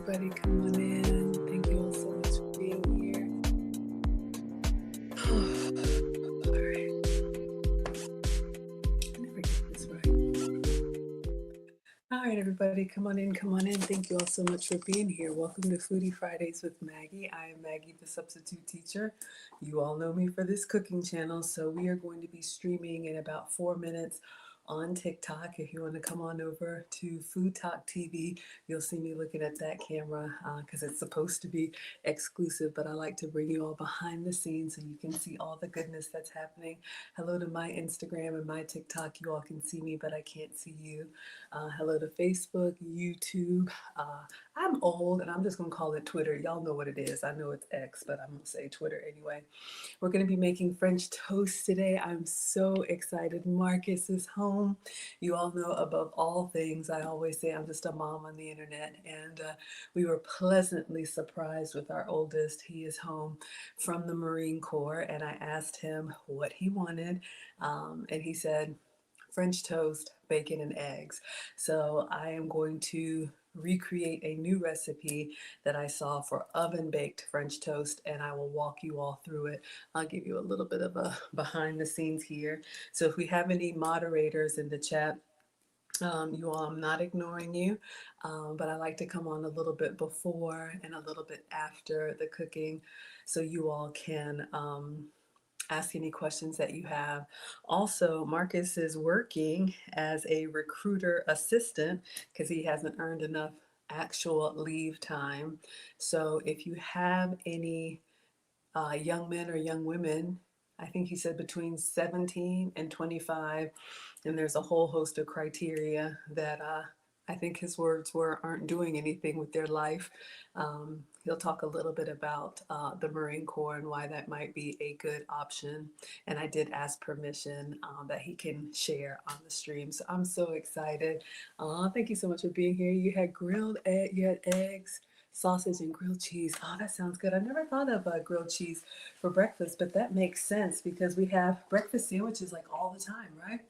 everybody. Come on in. Thank you all so much for being here. All right. I never get this right. All right, everybody. Come on in. Come on in. Thank you all so much for being here. Welcome to Foodie Fridays with Maggie. I am Maggie, the substitute teacher. You all know me for this cooking channel. So we are going to be streaming in about 4 minutes on TikTok. If you want to come on over to Fttv, you'll see me looking at that camera because it's supposed to be exclusive, but I like to bring you all behind the scenes so you can see all the goodness that's happening. Hello to my Instagram and my TikTok. You all can see me, but I can't see you. Hello to Facebook, YouTube. I'm old and I'm just going to call it Twitter. Y'all know what it is. I know it's X, but I'm going to say Twitter anyway. We're going to be making French toast today. I'm so excited. Marcus is home. You all know above all things, I always say I'm just a mom on the internet. And we were pleasantly surprised with our oldest. He is home from the Marine Corps. And I asked him what he wanted. And he said, French toast, bacon, and eggs. So I am going to recreate a new recipe that I saw for oven baked French toast, and I will walk you all through it. I'll give you a little bit of a behind the scenes here. So if we have any moderators in the chat, you all, I'm not ignoring you, but I like to come on a little bit before and a little bit after the cooking so you all can ask any questions that you have. Also, Marcus is working as a recruiter assistant because he hasn't earned enough actual leave time. So if you have any young men or young women, I think he said between 17 and 25, and there's a whole host of criteria that I think his words were aren't doing anything with their life. He'll talk a little bit about the Marine Corps and why that might be a good option. And I did ask permission that he can share on the stream. So I'm so excited. Thank you so much for being here. You had you had eggs, sausage, and grilled cheese. Oh, that sounds good. I never thought of grilled cheese for breakfast, but that makes sense because we have breakfast sandwiches like all the time, right?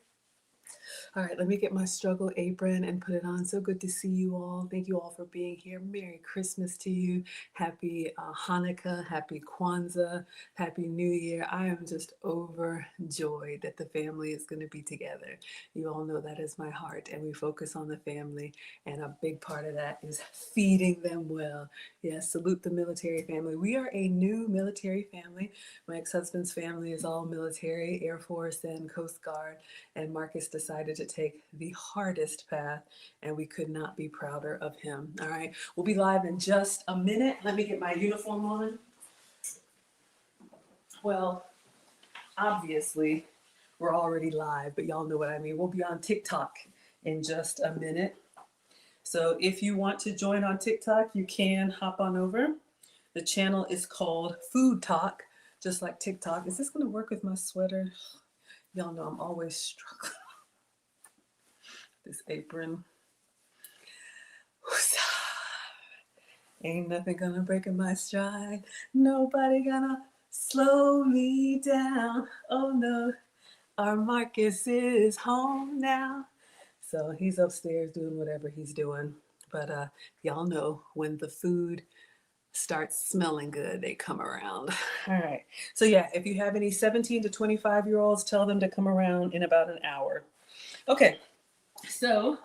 All right, let me get my struggle apron and put it on. So good to see you all. Thank you all for being here. Merry Christmas to you. Happy Hanukkah, happy Kwanzaa, happy New Year. I am just overjoyed that the family is going to be together. You all know that is my heart, and we focus on the family, and a big part of that is feeding them well. Yes, salute the military family. We are a new military family. My ex-husband's family is all military, Air Force and Coast Guard, and Marcus decided to take the hardest path, and we could not be prouder of him. All right, we'll be live in just a minute. Let me get my uniform on. Well, obviously, we're already live, but y'all know what I mean. We'll be on TikTok in just a minute. So if you want to join on TikTok, you can hop on over. The channel is called Food Talk, just like TikTok. Is this going to work with my sweater? Y'all know I'm always struggling. This apron. Ain't nothing gonna break my stride. Nobody gonna slow me down. Oh no, our Marcus is home now. So he's upstairs doing whatever he's doing. But y'all know when the food starts smelling good, they come around. All right. So yeah, if you have any 17 to 25-year-olds, tell them to come around in about an hour. Okay, so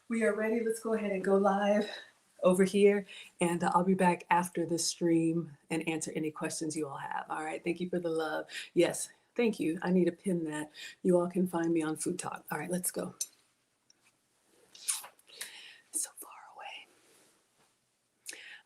we are ready. Let's go ahead and go live over here, and I'll be back after the stream and answer any questions you all have. All right, thank you for the love. Yes, thank you. I need to pin that. You all can find me on Food Talk. All right, let's go. So far away.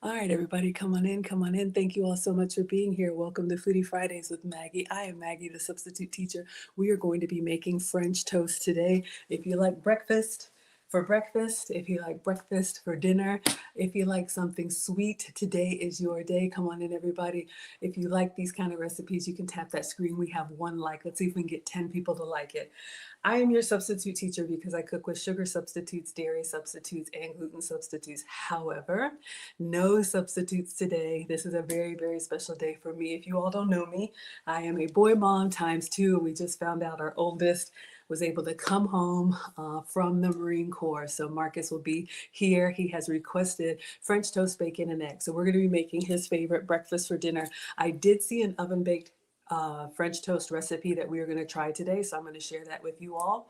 All right, everybody, come on in, come on in. Thank you all so much for being here. Welcome to Foodie Fridays with Maggie. I am Maggie, the substitute teacher. We are going to be making French toast today. If you like breakfast, for breakfast, if you like breakfast for dinner, if you like something sweet, today is your day. Come on in, everybody. If you like these kind of recipes, you can tap that screen. We have one like. Let's see if we can get 10 people to like it. I am your substitute teacher because I cook with sugar substitutes, dairy substitutes, and gluten substitutes. However, no substitutes today. This is a very, very special day for me. If you all don't know me, I am a boy mom times two. We just found out our oldest was able to come home from the Marine Corps. So Marcus will be here. He has requested French toast, bacon, and eggs. So we're going to be making his favorite breakfast for dinner. I did see an oven baked French toast recipe that we are going to try today. So I'm going to share that with you all.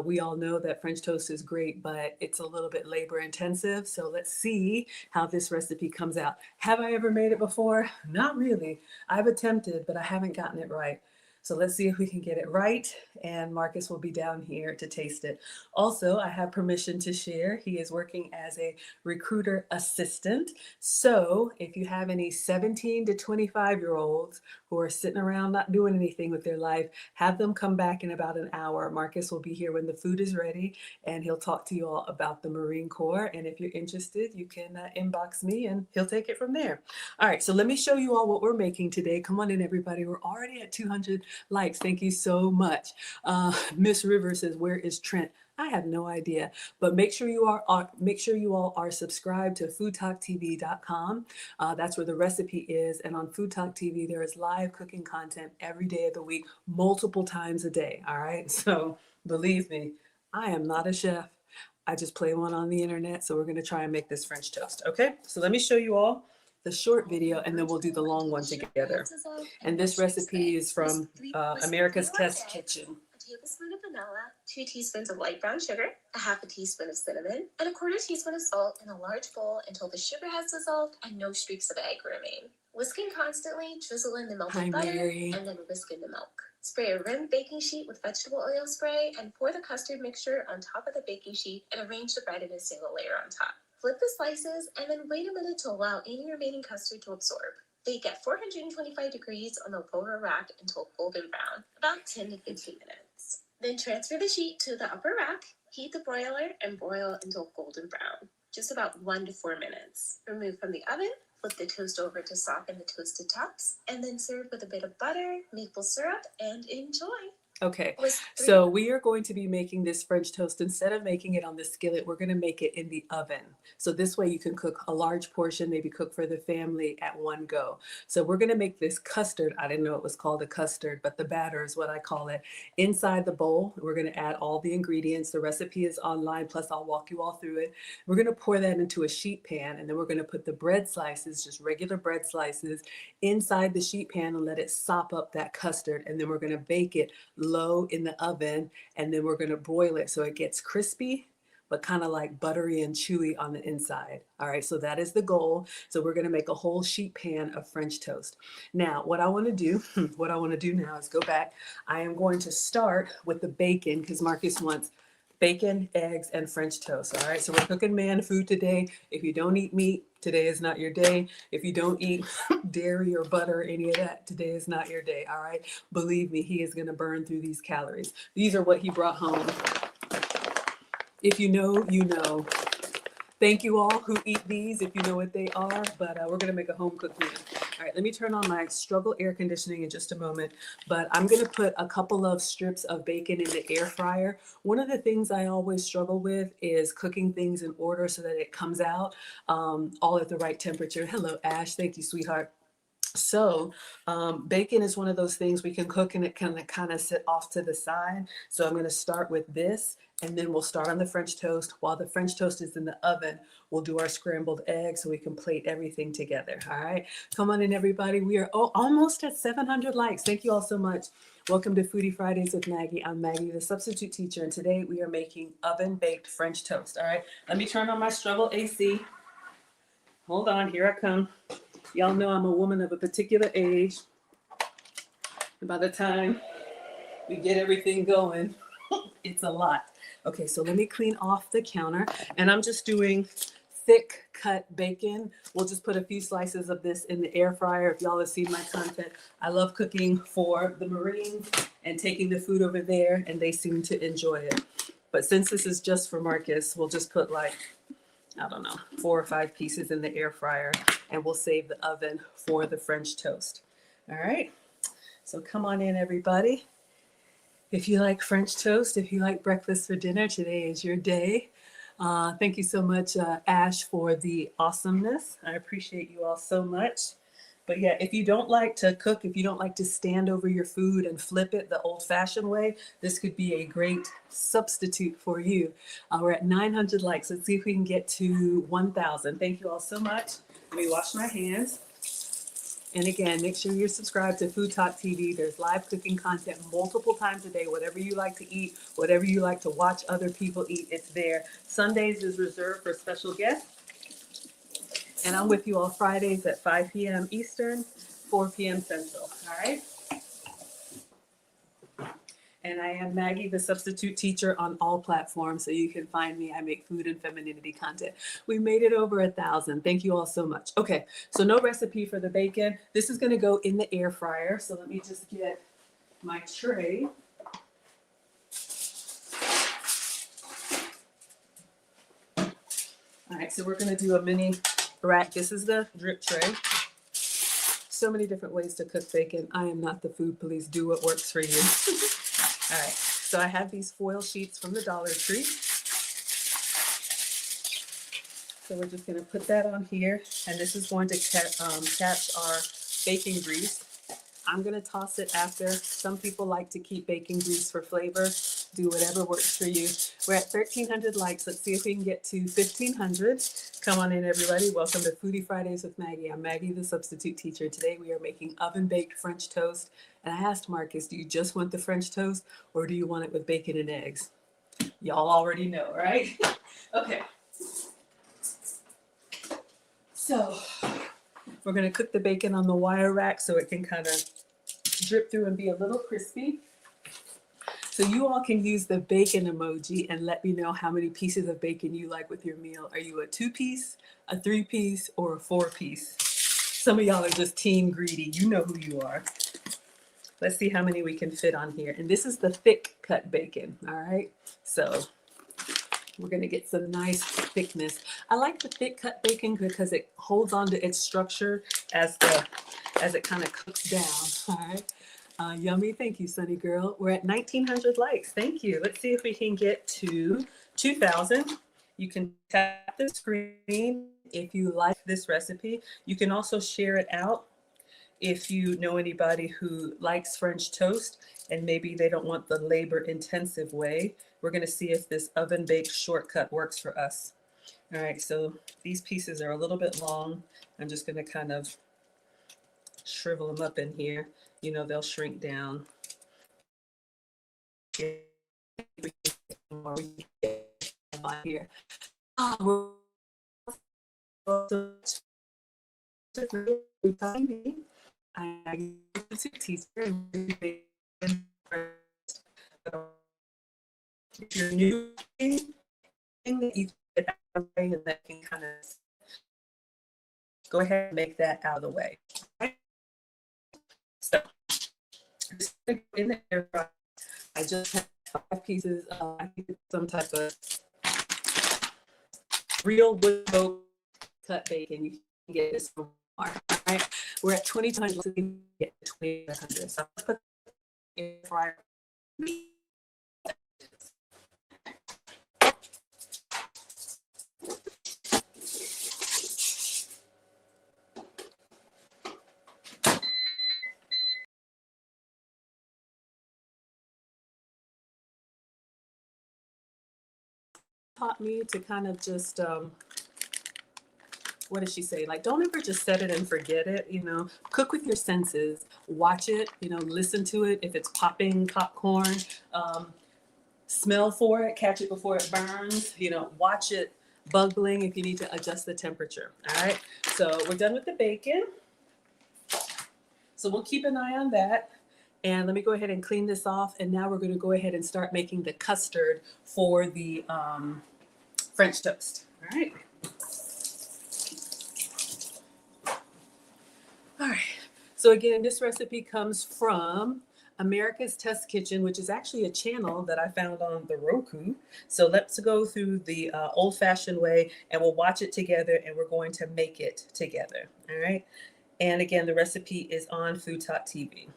We all know that French toast is great, but it's a little bit labor intensive. So let's see how this recipe comes out. Have I ever made it before? Not really. I've attempted, but I haven't gotten it right. So let's see if we can get it right, and Marcus will be down here to taste it. Also, I have permission to share. He is working as a recruiter assistant. So if you have any 17 to 25-year-olds who are sitting around not doing anything with their life, have them come back in about an hour. Marcus will be here when the food is ready, and he'll talk to you all about the Marine Corps. And if you're interested, you can inbox me, and he'll take it from there. All right, so let me show you all what we're making today. Come on in, everybody. We're already at 200 likes. Thank you so much. Miss River says, "Where is Trent?" I have no idea, but make sure you all are subscribed to foodtalktv.com. That's where the recipe is, and on Food Talk TV there is live cooking content every day of the week, multiple times a day. All right, so believe me, I am not a chef. I just play one on the internet. So we're going to try and make this French toast. Okay, so let me show you all the short video, and then we'll do the long one together. And this recipe is from America's Test Kitchen. A tablespoon of vanilla, 2 teaspoons of light brown sugar, a half a teaspoon of cinnamon, and a quarter teaspoon of salt in a large bowl until the sugar has dissolved and no streaks of egg remain. Whisking constantly, drizzle in the melted butter, and then whisk in the milk. Spray a rimmed baking sheet with vegetable oil spray and pour the custard mixture on top of the baking sheet and arrange the bread in a single layer on top. Flip the slices and then wait a minute to allow any remaining custard to absorb. Bake at 425 degrees on the lower rack until golden brown, about 10 to 15 minutes. Then transfer the sheet to the upper rack, heat the broiler, and broil until golden brown, just about 1 to 4 minutes. Remove from the oven, flip the toast over to soften the toasted tops, and then serve with a bit of butter, maple syrup, and enjoy. Okay, so we are going to be making this French toast. Instead of making it on the skillet, we're going to make it in the oven. So this way you can cook a large portion, maybe cook for the family at one go. So we're going to make this custard. I didn't know it was called a custard, but the batter is what I call it. Inside the bowl, we're going to add all the ingredients. The recipe is online, plus I'll walk you all through it. We're going to pour that into a sheet pan, and then we're going to put the bread slices, just regular bread slices, inside the sheet pan and let it sop up that custard. And then we're going to bake it low in the oven, and then we're going to broil it so it gets crispy but kind of like buttery and chewy on the inside. All right, so that is the goal. So we're going to make a whole sheet pan of French toast. Now what I want to do now is go back. I am going to start with the bacon because Marcus wants bacon, eggs, and French toast. All right, so we're cooking man food today. If you don't eat meat, today is not your day. If you don't eat dairy or butter, any of that, today is not your day. All right, believe me, he is going to burn through these calories. These are what he brought home. If you know, you know. Thank you all who eat these if you know what they are, but we're going to make a home cooked meal. All right, let me turn on my struggle air conditioning in just a moment, but I'm going to put a couple of strips of bacon in the air fryer. One of the things I always struggle with is cooking things in order so that it comes out all at the right temperature. Hello, Ash. Thank you, sweetheart. So bacon is one of those things we can cook and it can kind of sit off to the side. So I'm going to start with this, and then we'll start on the French toast. While the French toast is in the oven, we'll do our scrambled eggs so we can plate everything together. All right, come on in, everybody. We are almost at 700 likes. Thank you all so much. Welcome to Foodie Fridays with Maggie. I'm Maggie, the substitute teacher, and today we are making oven-baked French toast. All right, let me turn on my struggle AC. Hold on, here I come. Y'all know I'm a woman of a particular age. And by the time we get everything going, it's a lot. Okay, so let me clean off the counter. And I'm just doing thick cut bacon. We'll just put a few slices of this in the air fryer. If y'all have seen my content, I love cooking for the Marines and taking the food over there, and they seem to enjoy it. But since this is just for Marcus, we'll just put like, I don't know, 4 or 5 pieces in the air fryer, and we'll save the oven for the French toast. All right, so come on in, everybody. If you like French toast, if you like breakfast for dinner, today is your day. Thank you so much, Ash, for the awesomeness. I appreciate you all so much. But yeah, if you don't like to cook, if you don't like to stand over your food and flip it the old-fashioned way, this could be a great substitute for you. We're at 900 likes. Let's see if we can get to 1,000. Thank you all so much. Let me wash my hands. And again, make sure you're subscribed to Fttv. There's live cooking content multiple times a day. Whatever you like to eat, whatever you like to watch other people eat, it's there. Sundays is reserved for special guests. And I'm with you all Fridays at 5 p.m. Eastern, 4 p.m. Central. All right. And I am Maggie, the substitute teacher on all platforms. So you can find me. I make food and femininity content. We made it over 1,000. Thank you all so much. Okay, so no recipe for the bacon. This is going to go in the air fryer. So let me just get my tray. All right, so we're going to do a mini rack. This is the drip tray. So many different ways to cook bacon. I am not the food police. Do what works for you. All right, so I have these foil sheets from the Dollar Tree. So we're just going to put that on here, and this is going to catch our bacon grease. I'm going to toss it after. Some people like to keep bacon grease for flavor. Do whatever works for you. We're at 1,300 likes. Let's see if we can get to 1,500. Come on in, everybody. Welcome to Foodie Fridays with Maggie. I'm Maggie, the substitute teacher. Today we are making oven-baked French toast. And I asked Marcus, do you just want the French toast or do you want it with bacon and eggs? Y'all already know, right? Okay. So we're going to cook the bacon on the wire rack so it can kind of drip through and be a little crispy. So you all can use the bacon emoji and let me know how many pieces of bacon you like with your meal. Are you a 2-piece, a 3-piece, or a 4-piece? Some of y'all are just team greedy. You know who you are. Let's see how many we can fit on here. And this is the thick cut bacon, all right? So we're gonna get some nice thickness. I like the thick cut bacon because it holds on to its structure as it kind of cooks down, all right? Yummy, thank you, Sunny Girl. We're at 1,900 likes, thank you. Let's see if we can get to 2,000. You can tap the screen if you like this recipe. You can also share it out if you know anybody who likes French toast and maybe they don't want the labor intensive way. We're gonna see if this oven baked shortcut works for us. All right, so these pieces are a little bit long. I'm just gonna kind of shrivel them up in here. You know, they'll shrink down. Here. If you're new, thing that you get out of the way and that can kind of go ahead and make that out of the way. Right? So in the air fryer, I just have 5 pieces of some type of real wood cut bacon. You can get this from Walmart. Right? We're at 2,200. Let's get 2,100. So let's put the air fryer. Taught me to kind of just what does she say? Like, don't ever just set it and forget it, you know, cook with your senses, watch it, you know, listen to it. If it's popping popcorn, smell for it, catch it before it burns, you know, watch it bubbling if you need to adjust the temperature. All right, so we're done with the bacon. So we'll keep an eye on that. And let me go ahead and clean this off. And now we're going to go ahead and start making the custard for the French toast. All right. All right. So again, this recipe comes from America's Test Kitchen, which is actually a channel that I found on the Roku. So let's go through the old-fashioned way and we'll watch it together and we're going to make it together. All right. And again, the recipe is on Fttv.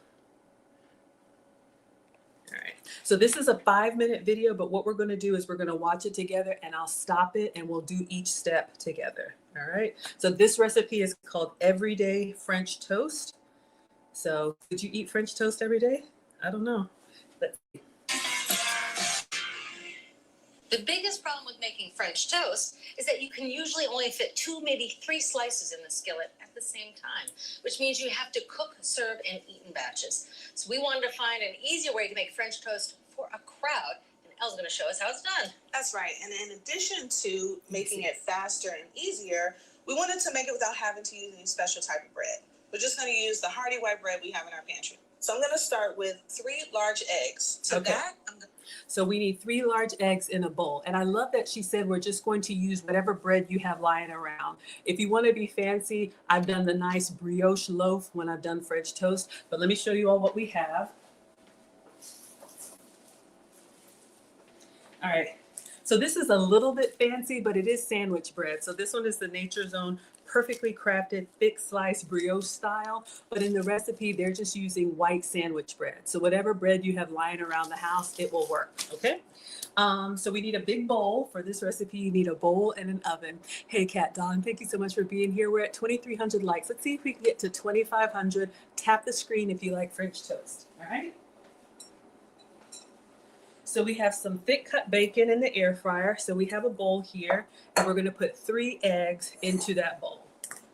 All right, so this is a 5-minute video, but what we're going to do is we're going to watch it together and I'll stop it and we'll do each step together. All right. So this recipe is called Everyday French Toast. So would you eat French toast every day? I don't know. Let's see. The biggest problem with making French toast is that you can usually only fit 2, maybe 3 slices in the skillet at the same time, which means you have to cook, serve, and eat in batches. So we wanted to find an easier way to make French toast for a crowd, and Elle's going to show us how it's done. That's right. And in addition to making it faster and easier, we wanted to make it without having to use any special type of bread. We're just going to use the hearty white bread we have in our pantry. So I'm going to start with 3 large eggs. So we need 3 large eggs in a bowl. And I love that she said we're just going to use whatever bread you have lying around. If you want to be fancy, I've done the nice brioche loaf when I've done French toast. But let me show you all what we have. All right. So this is a little bit fancy, but it is sandwich bread. So this one is the Nature's Own perfectly crafted thick slice brioche style, but in the recipe they're just using white sandwich bread. So whatever bread you have lying around the house, it will work. Okay. So we need a big bowl for this recipe. You need a bowl and an oven. Hey Kat Dawn, thank you so much for being here. We're at 2,300 likes. Let's see if we can get to 2,500. Tap the screen if you like French toast. All right. So we have some thick cut bacon in the air fryer. So we have a bowl here, and we're going to put 3 eggs into that bowl.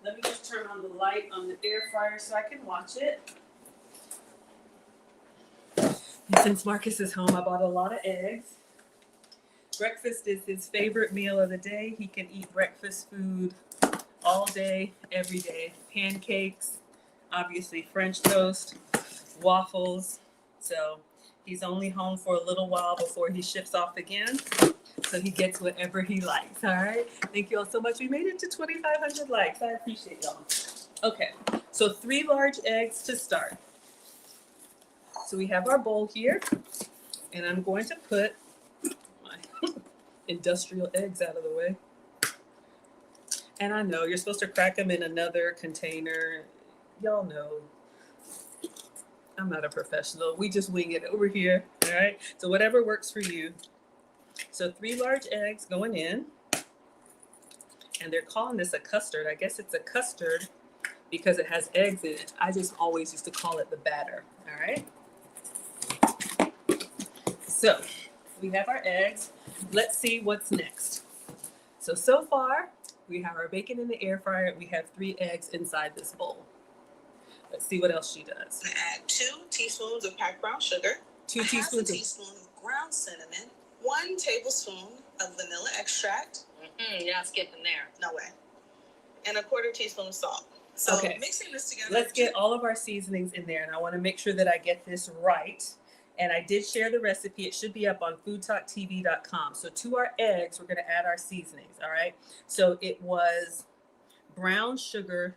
Let me just turn on the light on the air fryer so I can watch it. And since Marcus is home, I bought a lot of eggs. Breakfast is his favorite meal of the day. He can eat breakfast food all day, every day. Pancakes, obviously French toast, waffles. So he's only home for a little while before he shifts off again. So he gets whatever he likes. All right. Thank you all so much. We made it to 2,500 likes. I appreciate y'all. Okay. So 3 large eggs to start. So we have our bowl here, and I'm going to put my industrial eggs out of the way. And I know you're supposed to crack them in another container. Y'all know. I'm not a professional. We just wing it over here. All right. So whatever works for you. So 3 large eggs going in. And they're calling this a custard. I guess it's a custard because it has eggs in it. I just always used to call it the batter. All right. So we have our eggs. Let's see what's next. So far, we have our bacon in the air fryer. We have 3 eggs inside this bowl. Let's see what else she does. Add 2 teaspoons of packed brown sugar, 2 teaspoons a teaspoon of ground cinnamon, 1 tablespoon of vanilla extract. You're not skipping there. No way. And a 1/4 teaspoon of salt. So mixing this together. Let's get all of our seasonings in there, and I want to make sure that I get this right. And I did share the recipe. It should be up on foodtalktv.com. So to our eggs, we're going to add our seasonings. All right. So it was brown sugar,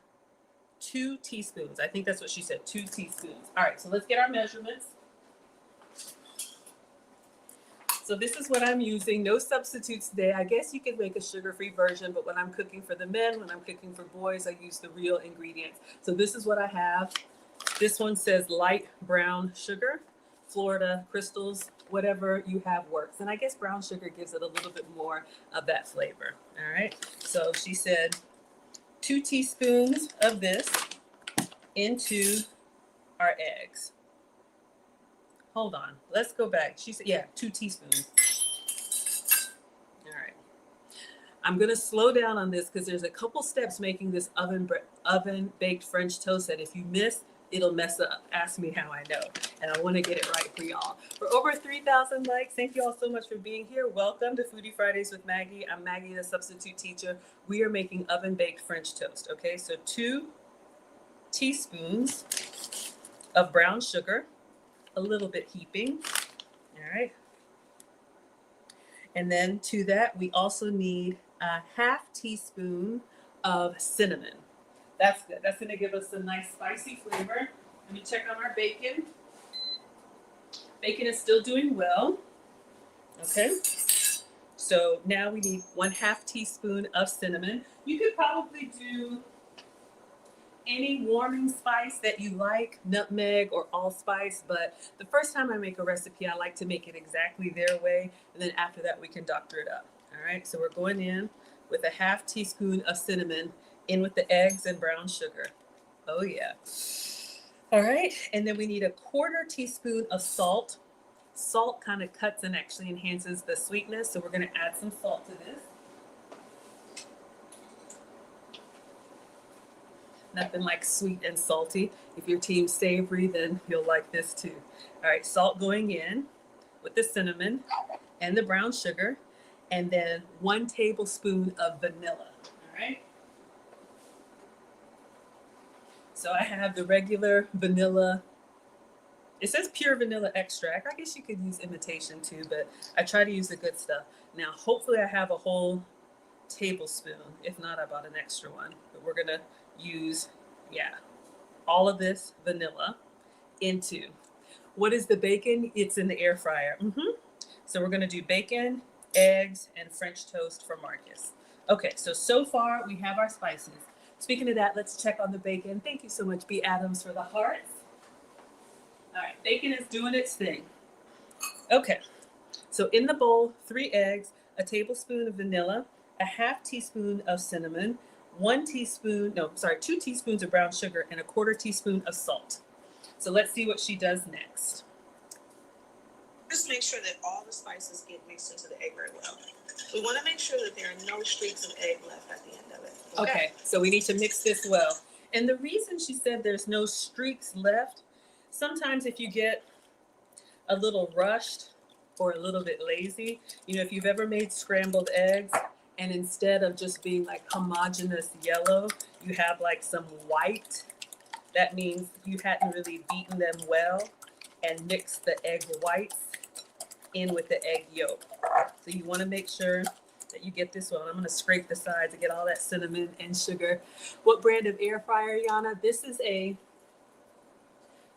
2 teaspoons. I think that's what she said, 2 teaspoons. All right, so let's get our measurements. So this is what I'm using. No substitutes today. I guess you could make a sugar-free version, but when I'm cooking for the men, when I'm cooking for boys, I use the real ingredients. So this is what I have. This one says light brown sugar, Florida crystals, whatever you have works. And I guess brown sugar gives it a little bit more of that flavor. All right, so she said 2 teaspoons of this into our eggs. Hold on, let's go back. She said, yeah, 2 teaspoons. All right. I'm gonna slow down on this because there's a couple steps making this oven baked French toast that if you miss, it'll mess up. Ask me how I know. And I wanna get it right for y'all. For over 3,000 likes, thank you all so much for being here. Welcome to Foodie Fridays with Maggie. I'm Maggie, the substitute teacher. We are making oven baked French toast, okay? So 2 teaspoons of brown sugar, a little bit heaping, all right? And then to that, we also need a 1/2 teaspoon of cinnamon. That's good. That's going to give us a nice spicy flavor. Let me check on our bacon. Bacon is still doing well. Okay. So now we need 1/2 teaspoon of cinnamon. You could probably do any warming spice that you like, nutmeg or allspice, but the first time I make a recipe, I like to make it exactly their way. And then after that, we can doctor it up. All right. So we're going in with a half teaspoon of cinnamon in with the eggs and brown sugar. Oh yeah. All right, and then we need a 1/4 teaspoon of salt. Salt kind of cuts and actually enhances the sweetness, so we're going to add some salt to this. Nothing like sweet and salty. If your team's savory, then you'll like this too. All right, salt going in with the cinnamon and the brown sugar, and then 1 tablespoon of vanilla. All right. So I have the regular vanilla. It says pure vanilla extract. I guess you could use imitation too, but I try to use the good stuff. Now, hopefully I have a whole tablespoon. If not, I bought an extra one. But we're gonna use, all of this vanilla into. What is the bacon? It's in the air fryer. So we're gonna do bacon, eggs, and French toast for Marcus. Okay, so far we have our spices. Speaking of that, let's check on the bacon. Thank you so much, B. Adams, for the hearts. All right, bacon is doing its thing. Okay, so in the bowl, 3 eggs, a tablespoon of vanilla, a half teaspoon of cinnamon, 2 teaspoons of brown sugar, and a 1/4 teaspoon of salt. So let's see what she does next. Just make sure that all the spices get mixed into the egg very well. We want to make sure that there are no streaks of egg left at the end of it. Okay, so we need to mix this well. And the reason she said there's no streaks left, sometimes if you get a little rushed or a little bit lazy, if you've ever made scrambled eggs and instead of just being like homogeneous yellow, you have like some white, that means you hadn't really beaten them well and mixed the egg whites in with the egg yolk. So you want to make sure that you get this one. I'm going to scrape the sides to get all that cinnamon and sugar. What brand of air fryer, Yana? This is a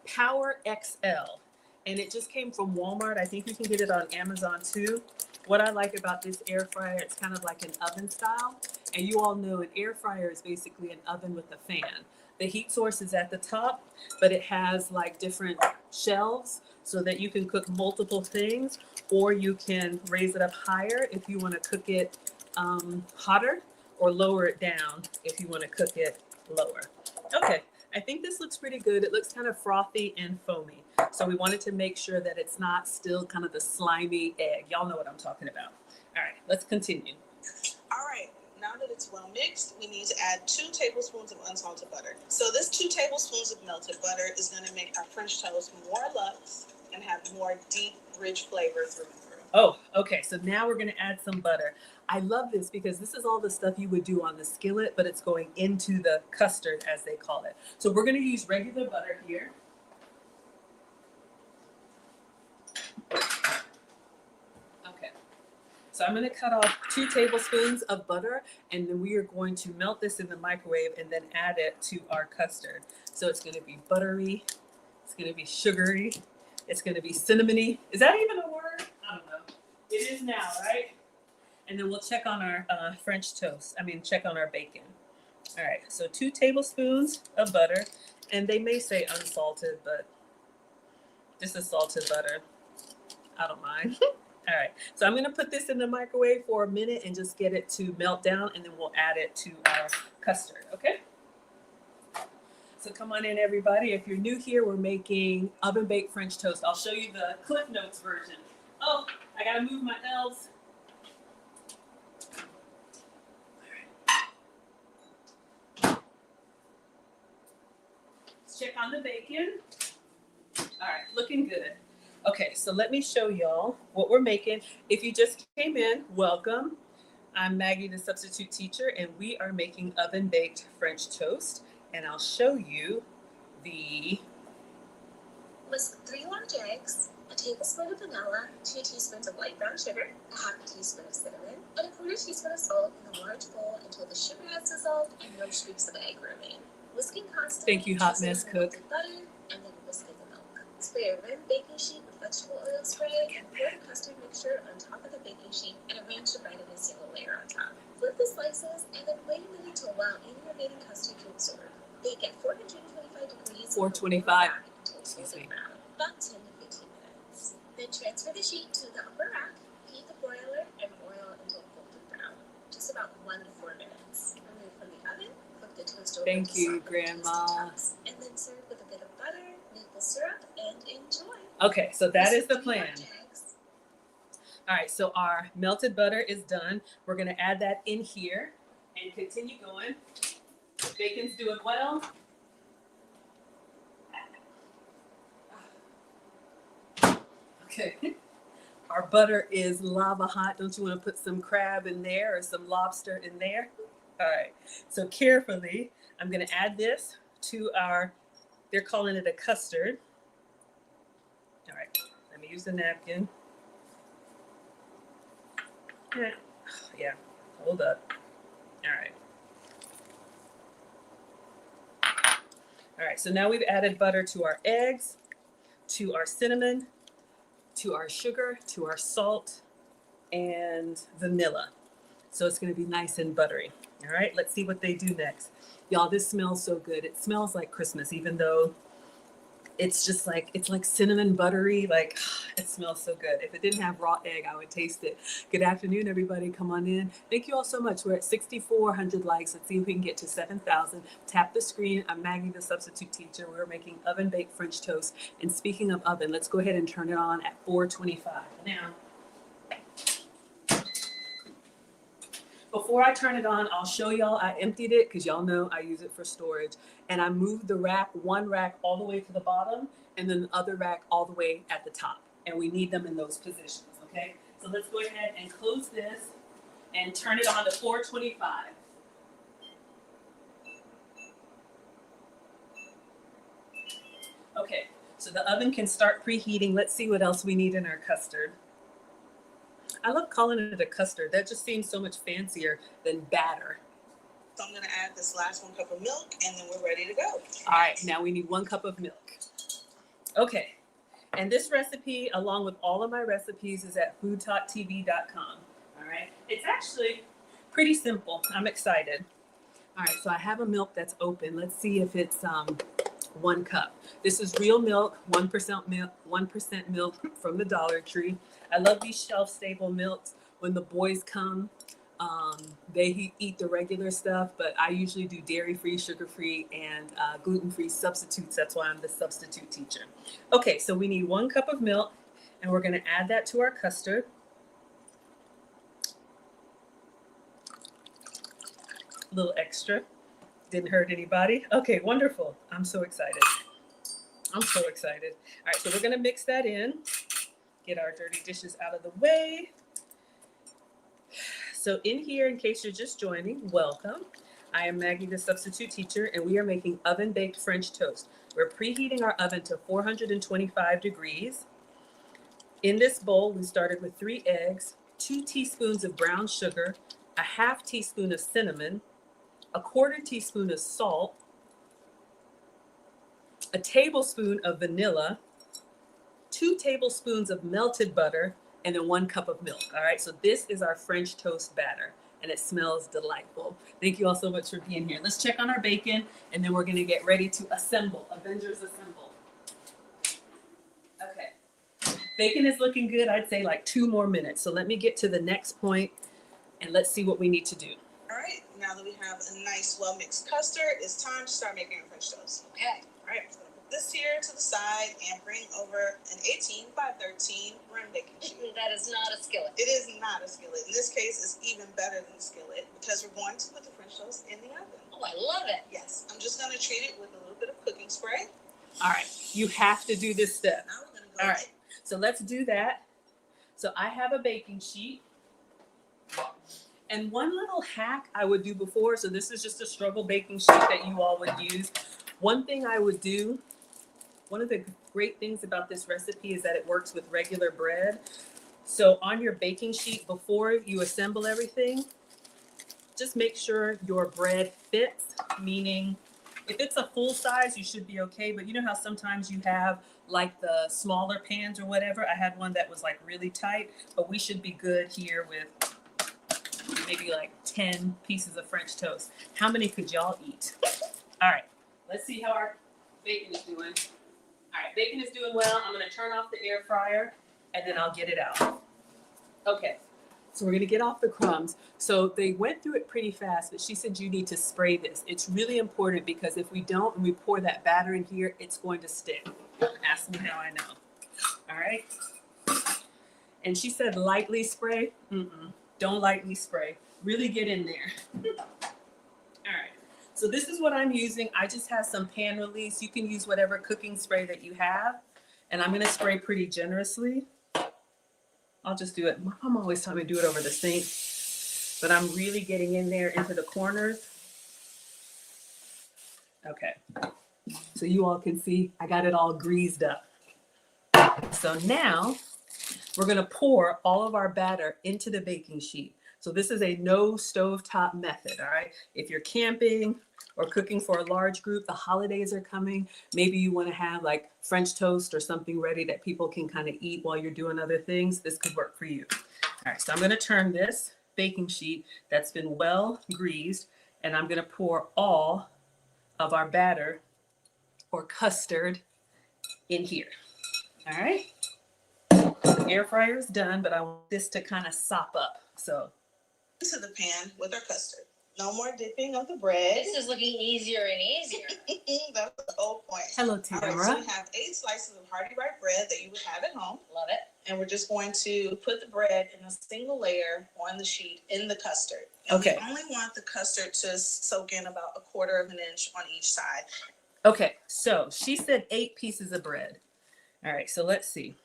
Power XL, and it just came from Walmart. I think you can get it on Amazon too. What I like about this air fryer, it's kind of like an oven style, and you all know an air fryer is basically an oven with a fan. The heat source is at the top, but it has like different shelves so that you can cook multiple things, or you can raise it up higher if you want to cook it hotter, or lower it down if you want to cook it lower. Okay, I think this looks pretty good. It looks kind of frothy and foamy. So we wanted to make sure that it's not still kind of the slimy egg. Y'all know what I'm talking about. All right, let's continue. All right, now that it's well mixed, we need to add 2 tablespoons of unsalted butter. So this 2 tablespoons of melted butter is going to make our French toast more luxe and have more deep, rich flavor through and through. Oh, okay. So now we're going to add some butter. I love this because this is all the stuff you would do on the skillet, but it's going into the custard, as they call it. So we're going to use regular butter here. Okay. So I'm going to cut off 2 tablespoons of butter, and then we are going to melt this in the microwave and then add it to our custard. So it's going to be buttery. It's going to be sugary. It's going to be cinnamony. Is that even a word? I don't know. It is now, right? And then we'll check on our check on our bacon. All right, so 2 tablespoons of butter, and they may say unsalted, but this is salted butter. I don't mind. All right, so I'm gonna put this in the microwave for a minute and just get it to melt down, and then we'll add it to our custard, okay? So come on in, everybody. If you're new here, we're making oven-baked French toast. I'll show you the Cliff Notes version. Oh, I gotta move my L's. Let's check on the bacon. All right, looking good. Okay, so let me show y'all what we're making. If you just came in, welcome. I'm Maggie, the substitute teacher, and we are making oven-baked French toast. And I'll show you the... Whisk 3 large eggs, a tablespoon of vanilla, 2 teaspoons of light brown sugar, a half a teaspoon of cinnamon, and a 1/4 teaspoon of salt in a large bowl until the sugar has dissolved and no streaks of egg remain. Whisking constantly. Thank you, Hot Mess Cook. Butter, and then whisking the milk. Spray a rim baking sheet with vegetable oil spray and pour the custard mixture on top of the baking sheet and arrange the bread in a single layer on top. Flip the slices and then wait a minute to allow any remaining custard to absorb. Bake at 425 degrees. 425. Excuse me. About 10 to 15 minutes. Then transfer the sheet to the upper rack, heat the broiler, and broil until golden brown. Just about 1 to 4 minutes. Remove from the oven, cook the toast over Thank to you, soften Grandma. tasty chunks, and then serve with a bit of butter, maple syrup, and enjoy. Okay, so that is the Recipe plan. tags. All right, so our melted butter is done. We're gonna add that in here and continue going. The bacon's doing well. Okay, our butter is lava hot. Don't you want to put some crab in there or some lobster in there? All right, so carefully, I'm gonna add this to our, they're calling it a custard. All right, let me use the napkin. Yeah, hold up. All right. All right, so now we've added butter to our eggs, to our cinnamon, to our sugar, to our salt, and vanilla. So it's gonna be nice and buttery. All right, let's see what they do next. Y'all, this smells so good. It smells like Christmas, even though it's just like, it's like cinnamon buttery, like it smells so good. If it didn't have raw egg, I would taste it. Good afternoon, everybody. Come on in. Thank you all so much. We're at 6,400 likes. Let's see if we can get to 7,000. Tap the screen. I'm Maggie, the substitute teacher. We're making oven baked French toast. And speaking of oven, let's go ahead and turn it on at 425. Now, before I turn it on, I'll show y'all I emptied it because y'all know I use it for storage. And I moved the rack, one rack all the way to the bottom and then the other rack all the way at the top. And we need them in those positions, okay? So let's go ahead and close this and turn it on to 425. Okay, so the oven can start preheating. Let's see what else we need in our custard. I love calling it a custard. That just seems so much fancier than batter. So I'm gonna add this last 1 cup of milk and then we're ready to go. All right, now we need 1 cup of milk. Okay, and this recipe, along with all of my recipes, is at foodtv.com. All right, it's actually pretty simple. I'm excited. All right, so I have a milk that's open. Let's see if it's 1 cup. This is real milk, 1% milk, 1% milk from the Dollar Tree. I love these shelf-stable milks. When the boys come, they eat the regular stuff, but I usually do dairy-free, sugar-free, and gluten-free substitutes. That's why I'm the substitute teacher. Okay, so we need 1 cup of milk, and we're gonna add that to our custard. A little extra. Didn't hurt anybody. Okay, wonderful. I'm so excited. I'm so excited. All right, so we're gonna mix that in. Get our dirty dishes out of the way. So in here, in case you're just joining, welcome. I am Maggie, the substitute teacher, and we are making oven-baked French toast. We're preheating our oven to 425 degrees. In this bowl, we started with 3 eggs, 2 teaspoons of brown sugar, a half teaspoon of cinnamon, a 1/4 teaspoon of salt, a tablespoon of vanilla, 2 tablespoons of melted butter, and then 1 cup of milk. All right, so this is our French toast batter, and it smells delightful. Thank you all so much for being here. Let's check on our bacon, and then we're gonna get ready to assemble. Avengers assemble. Okay, bacon is looking good. I'd say like 2 more minutes. So let me get to the next point, and let's see what we need to do. All right, now that we have a nice well-mixed custard, it's time to start making our French toast. Okay. All right, I'm gonna put this here to the side and bring over an 18 by 13 rim baking sheet. That is not a skillet. It is not a skillet. In this case, it's even better than a skillet because we're going to put the French toast in the oven. Oh, I love it. Yes, I'm just gonna treat it with a little bit of cooking spray. All right, you have to do this step. Now we're gonna go All right, so let's do that. So I have a baking sheet. And one little hack I would do before, so this is just a struggle baking sheet that you all would use. One thing I would do, one of the great things about this recipe is that it works with regular bread. So on your baking sheet, before you assemble everything, just make sure your bread fits, meaning if it's a full size, you should be okay. But you know how sometimes you have like the smaller pans or whatever? I had one that was like really tight, but we should be good here with maybe like 10 pieces of French toast. How many could y'all eat? All right, let's see how our bacon is doing. All right, bacon is doing well. I'm gonna turn off the air fryer and then I'll get it out. Okay, So we're gonna get off the crumbs. So they went through it pretty fast, but she said you need to spray this. It's really important because if we don't and we pour that batter in here, it's going to stick. Ask me how I know. All right. And she said lightly spray. Don't lightly spray. Really get in there. All right. So this is what I'm using. I just have some pan release. You can use whatever cooking spray that you have. And I'm gonna spray pretty generously. I'll just do it. My mom always told me to do it over the sink, but I'm really getting in there into the corners. Okay, so you all can see I got it all greased up. So now we're gonna pour all of our batter into the baking sheet. So this is a no stovetop method, all right? If you're camping or cooking for a large group, the holidays are coming, maybe you wanna have like French toast or something ready that people can kind of eat while you're doing other things, this could work for you. All right, so I'm gonna turn this baking sheet that's been well greased, and I'm gonna pour all of our batter or custard in here, all right? The air fryer is done, but I want this to kind of sop up, so. Into the pan with our custard. No more dipping of the bread. This is looking easier and easier. That's the whole point. Hello, All right, Tamara. so we have 8 slices of hearty white bread that you would have at home. Love it. And we're just going to put the bread in a single layer on the sheet in the custard. And Okay. we only want the custard to soak in about 1/4 of an inch on each side. Okay, so she said 8 pieces of bread. All right, so let's see.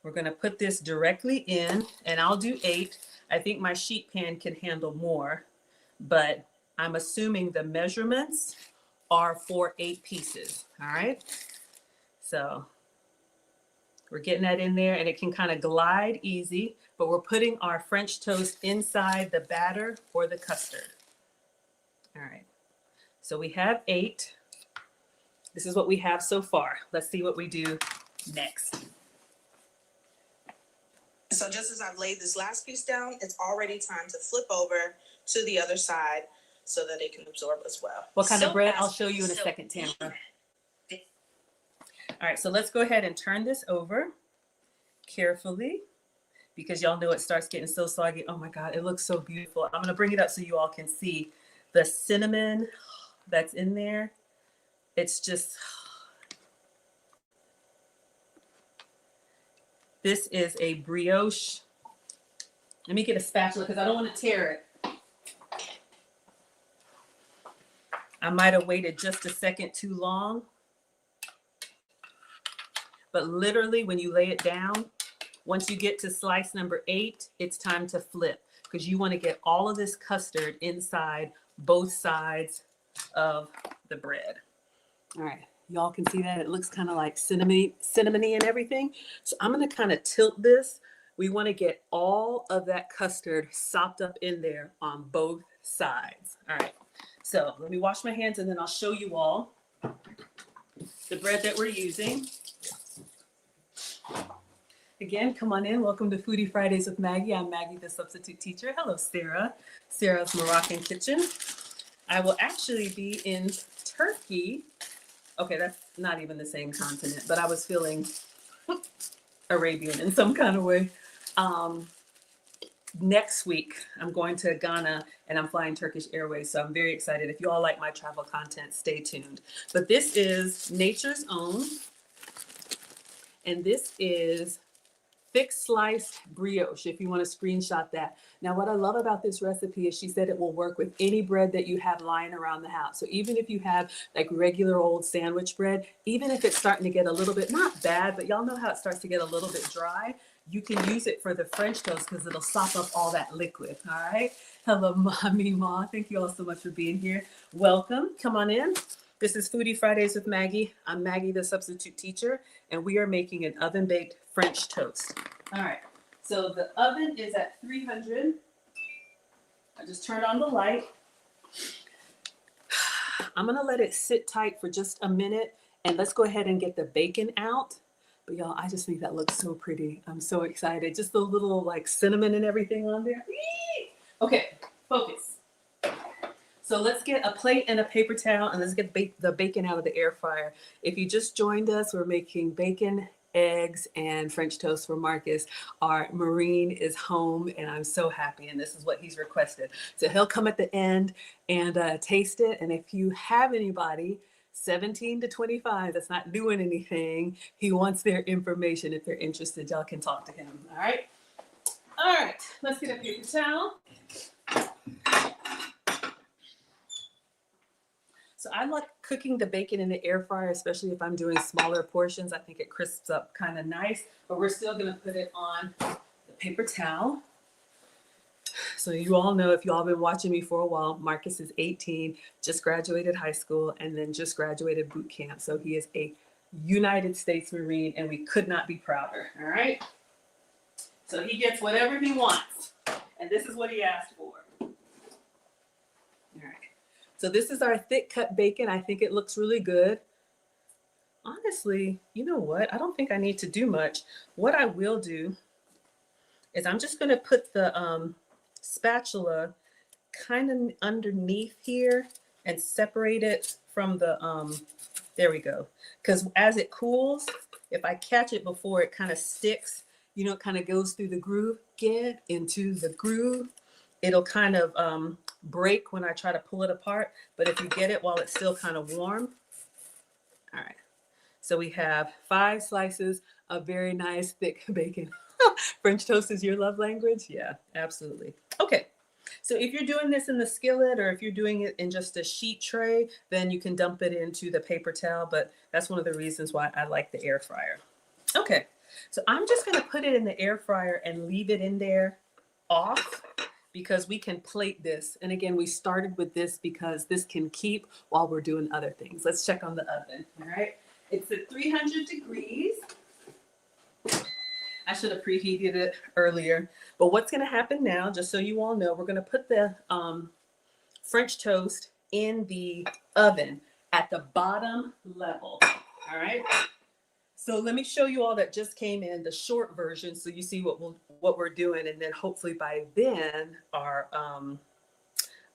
We're gonna put this directly in, and I'll do 8. I think my sheet pan can handle more, but I'm assuming the measurements are for 8 pieces, all right? So we're getting that in there, and it can kind of glide easy, but we're putting our French toast inside the batter or the custard. All right, so we have 8. This is what we have so far. Let's see what we do next. So just as I've laid this last piece down, it's already time to flip over to the other side so that it can absorb as well. What kind So of bread? fast. I'll show you in a So- second, Tamara. All right, so let's go ahead and turn this over carefully because y'all know it starts getting so soggy. Oh my God, it looks so beautiful. I'm gonna bring it up so you all can see the cinnamon that's in there. It's just, this is a brioche. Let me get a spatula because I don't want to tear it. I might have waited just a second too long. But literally when you lay it down, once you get to slice number 8, it's time to flip because you want to get all of this custard inside both sides of the bread. All right, y'all can see that it looks kind of like cinnamony and everything. So I'm going to kind of tilt this. We want to get all of that custard sopped up in there on both sides. All right, so let me wash my hands and then I'll show you all the bread that we're using. Again, come on in. Welcome to Foodie Fridays with Maggie. I'm Maggie, the substitute teacher. Hello, Sarah. Sarah's Moroccan Kitchen. I will actually be in Turkey. Okay, that's not even the same continent, but I was feeling Arabian in some kind of way. Next week, I'm going to Ghana and I'm flying Turkish Airways, so I'm very excited. If you all like my travel content, stay tuned. But this is Nature's Own, and this is thick sliced brioche, if you want to screenshot that. Now, what I love about this recipe is she said it will work with any bread that you have lying around the house. So even if you have like regular old sandwich bread, even if it's starting to get a little bit, not bad, but y'all know how it starts to get a little bit dry, you can use it for the French toast because it'll sop up all that liquid, all right? Hello, Mommy Ma. Thank you all so much for being here. Welcome. Come on in. This is Foodie Fridays with Maggie. I'm Maggie, the substitute teacher, and we are making an oven-baked French toast. All right, so the oven is at 300. I just turned on the light. I'm gonna let it sit tight for just a minute, and let's go ahead and get the bacon out. But y'all, I just think that looks so pretty. I'm so excited. Just the little like cinnamon and everything on there. Okay, focus. So let's get a plate and a paper towel and let's get the bacon out of the air fryer. If you just joined us, we're making bacon eggs and French toast for Marcus. Our Marine is home and I'm so happy. And this is what he's requested. So he'll come at the end and taste it. And if you have anybody 17 to 25 that's not doing anything, he wants their information. If they're interested, y'all can talk to him. All right. All right. Let's get a paper towel. So I like cooking the bacon in the air fryer, especially if I'm doing smaller portions. I think it crisps up kind of nice, but we're still gonna put it on the paper towel. So you all know, if you all been watching me for a while, Marcus is 18, just graduated high school, and then just graduated boot camp. So he is a United States Marine, and we could not be prouder, all right? So he gets whatever he wants, and this is what he asked for. All right. So this is our thick cut bacon. I think it looks really good. Honestly, you know what? I don't think I need to do much. What I will do is I'm just gonna put the spatula kind of underneath here and separate it from the, there we go. Because as it cools, if I catch it before it kind of sticks, you know, it kind of goes through the groove. Get into the groove. It'll kind of break when I try to pull it apart, but if you get it while it's still kind of warm. All right, so we have 5 slices of very nice thick bacon. French toast is your love language? Yeah, absolutely. Okay, so if you're doing this in the skillet or if you're doing it in just a sheet tray, then you can dump it into the paper towel, but that's one of the reasons why I like the air fryer. Okay, so I'm just gonna put it in the air fryer and leave it in there off, because we can plate this. And again, we started with this because this can keep while we're doing other things. Let's check on the oven, all right? It's at 300 degrees. I should have preheated it earlier. But what's gonna happen now, just so you all know, we're gonna put the French toast in the oven at the bottom level, all right? So let me show you all that just came in, the short version, so you see what we're doing, and then hopefully by then our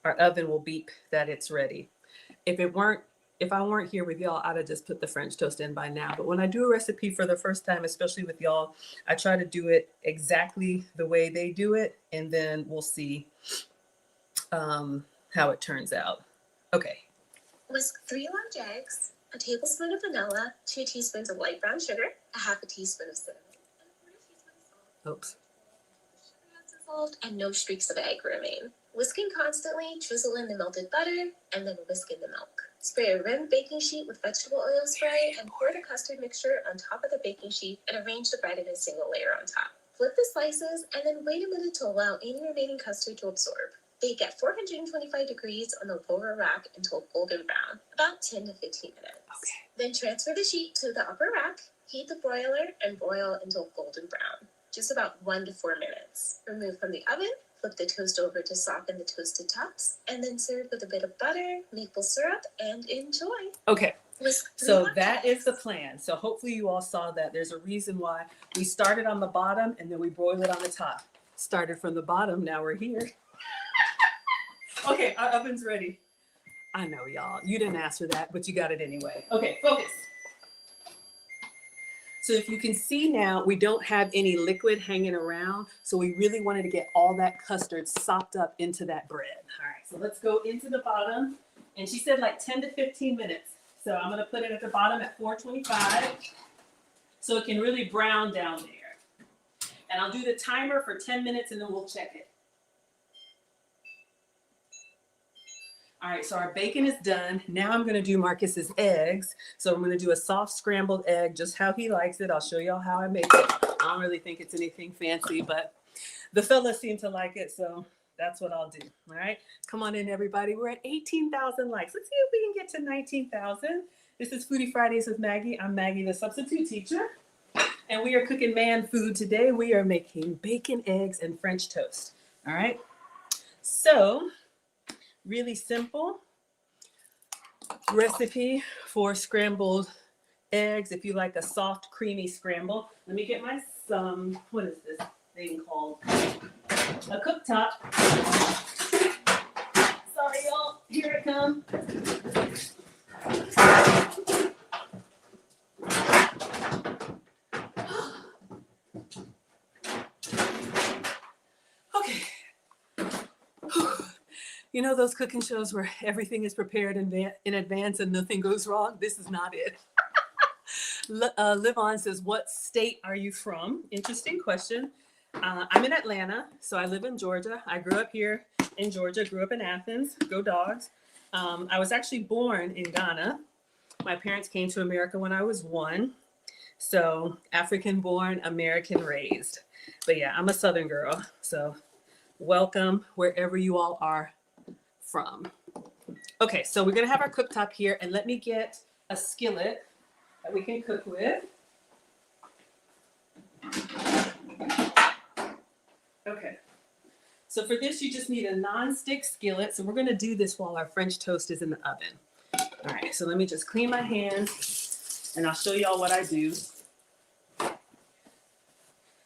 oven will beep that it's ready. If I weren't here with y'all, I'd have just put the French toast in by now. But when I do a recipe for the first time, especially with y'all, I try to do it exactly the way they do it, and then we'll see how it turns out. Okay. Whisk 3 large eggs, a tablespoon of vanilla, 2 teaspoons of light brown sugar, a half a teaspoon of cinnamon, and a quarter teaspoon of salt. Oops. Sugar has dissolved and no streaks of egg remain. Whisking constantly, drizzle in the melted butter, and then whisk in the milk. Spray a rimmed baking sheet with vegetable oil spray and pour the custard mixture on top of the baking sheet and arrange the bread in a single layer on top. Flip the slices and then wait a minute to allow any remaining custard to absorb. Bake at 425 degrees on the lower rack until golden brown, about 10 to 15 minutes. Okay. Then transfer the sheet to the upper rack, heat the broiler, and broil until golden brown, just about 1 to 4 minutes. Remove from the oven, flip the toast over to soften the toasted tops, and then serve with a bit of butter, maple syrup, and enjoy. Okay. Whisk 3 So large that eggs. is the plan. So hopefully you all saw that. There's a reason why we started on the bottom and then we broil it on the top. Started from the bottom, now we're here. Okay, our oven's ready. I know, y'all. You didn't ask for that, but you got it anyway. Okay, focus. So if you can see now, we don't have any liquid hanging around. So we really wanted to get all that custard sopped up into that bread. All right, so let's go into the bottom. And she said like 10 to 15 minutes. So I'm gonna put it at the bottom at 425. So it can really brown down there. And I'll do the timer for 10 minutes and then we'll check it. All right, so our bacon is done. Now I'm gonna do Marcus's eggs. So I'm gonna do a soft scrambled egg, just how he likes it. I'll show y'all how I make it. I don't really think it's anything fancy, but the fellas seem to like it, so that's what I'll do, all right? Come on in, everybody. We're at 18,000 likes. Let's see if we can get to 19,000. This is Foodie Fridays with Maggie. I'm Maggie, the substitute teacher, and we are cooking man food today. We are making bacon, eggs, and French toast, all right? So, really simple recipe for scrambled eggs. If you like a soft, creamy scramble. Let me get my, what is this thing called? A cooktop. Sorry, y'all. Here it comes. You know those cooking shows where everything is prepared in advance and nothing goes wrong? This is not it. Live On says, what state are you from? Interesting question. I'm in Atlanta, so I live in Georgia. I grew up here in Georgia, grew up in Athens. Go Dogs. I was actually born in Ghana. My parents came to America when I was 1. So African born, American raised. But yeah, I'm a Southern girl. So welcome wherever you all are from. Okay, so we're gonna have our cooktop here, and let me get a skillet that we can cook with. Okay, so for this you just need a non-stick skillet. So we're gonna do this while our French toast is in the oven. All right, so let me just clean my hands and I'll show y'all what I do.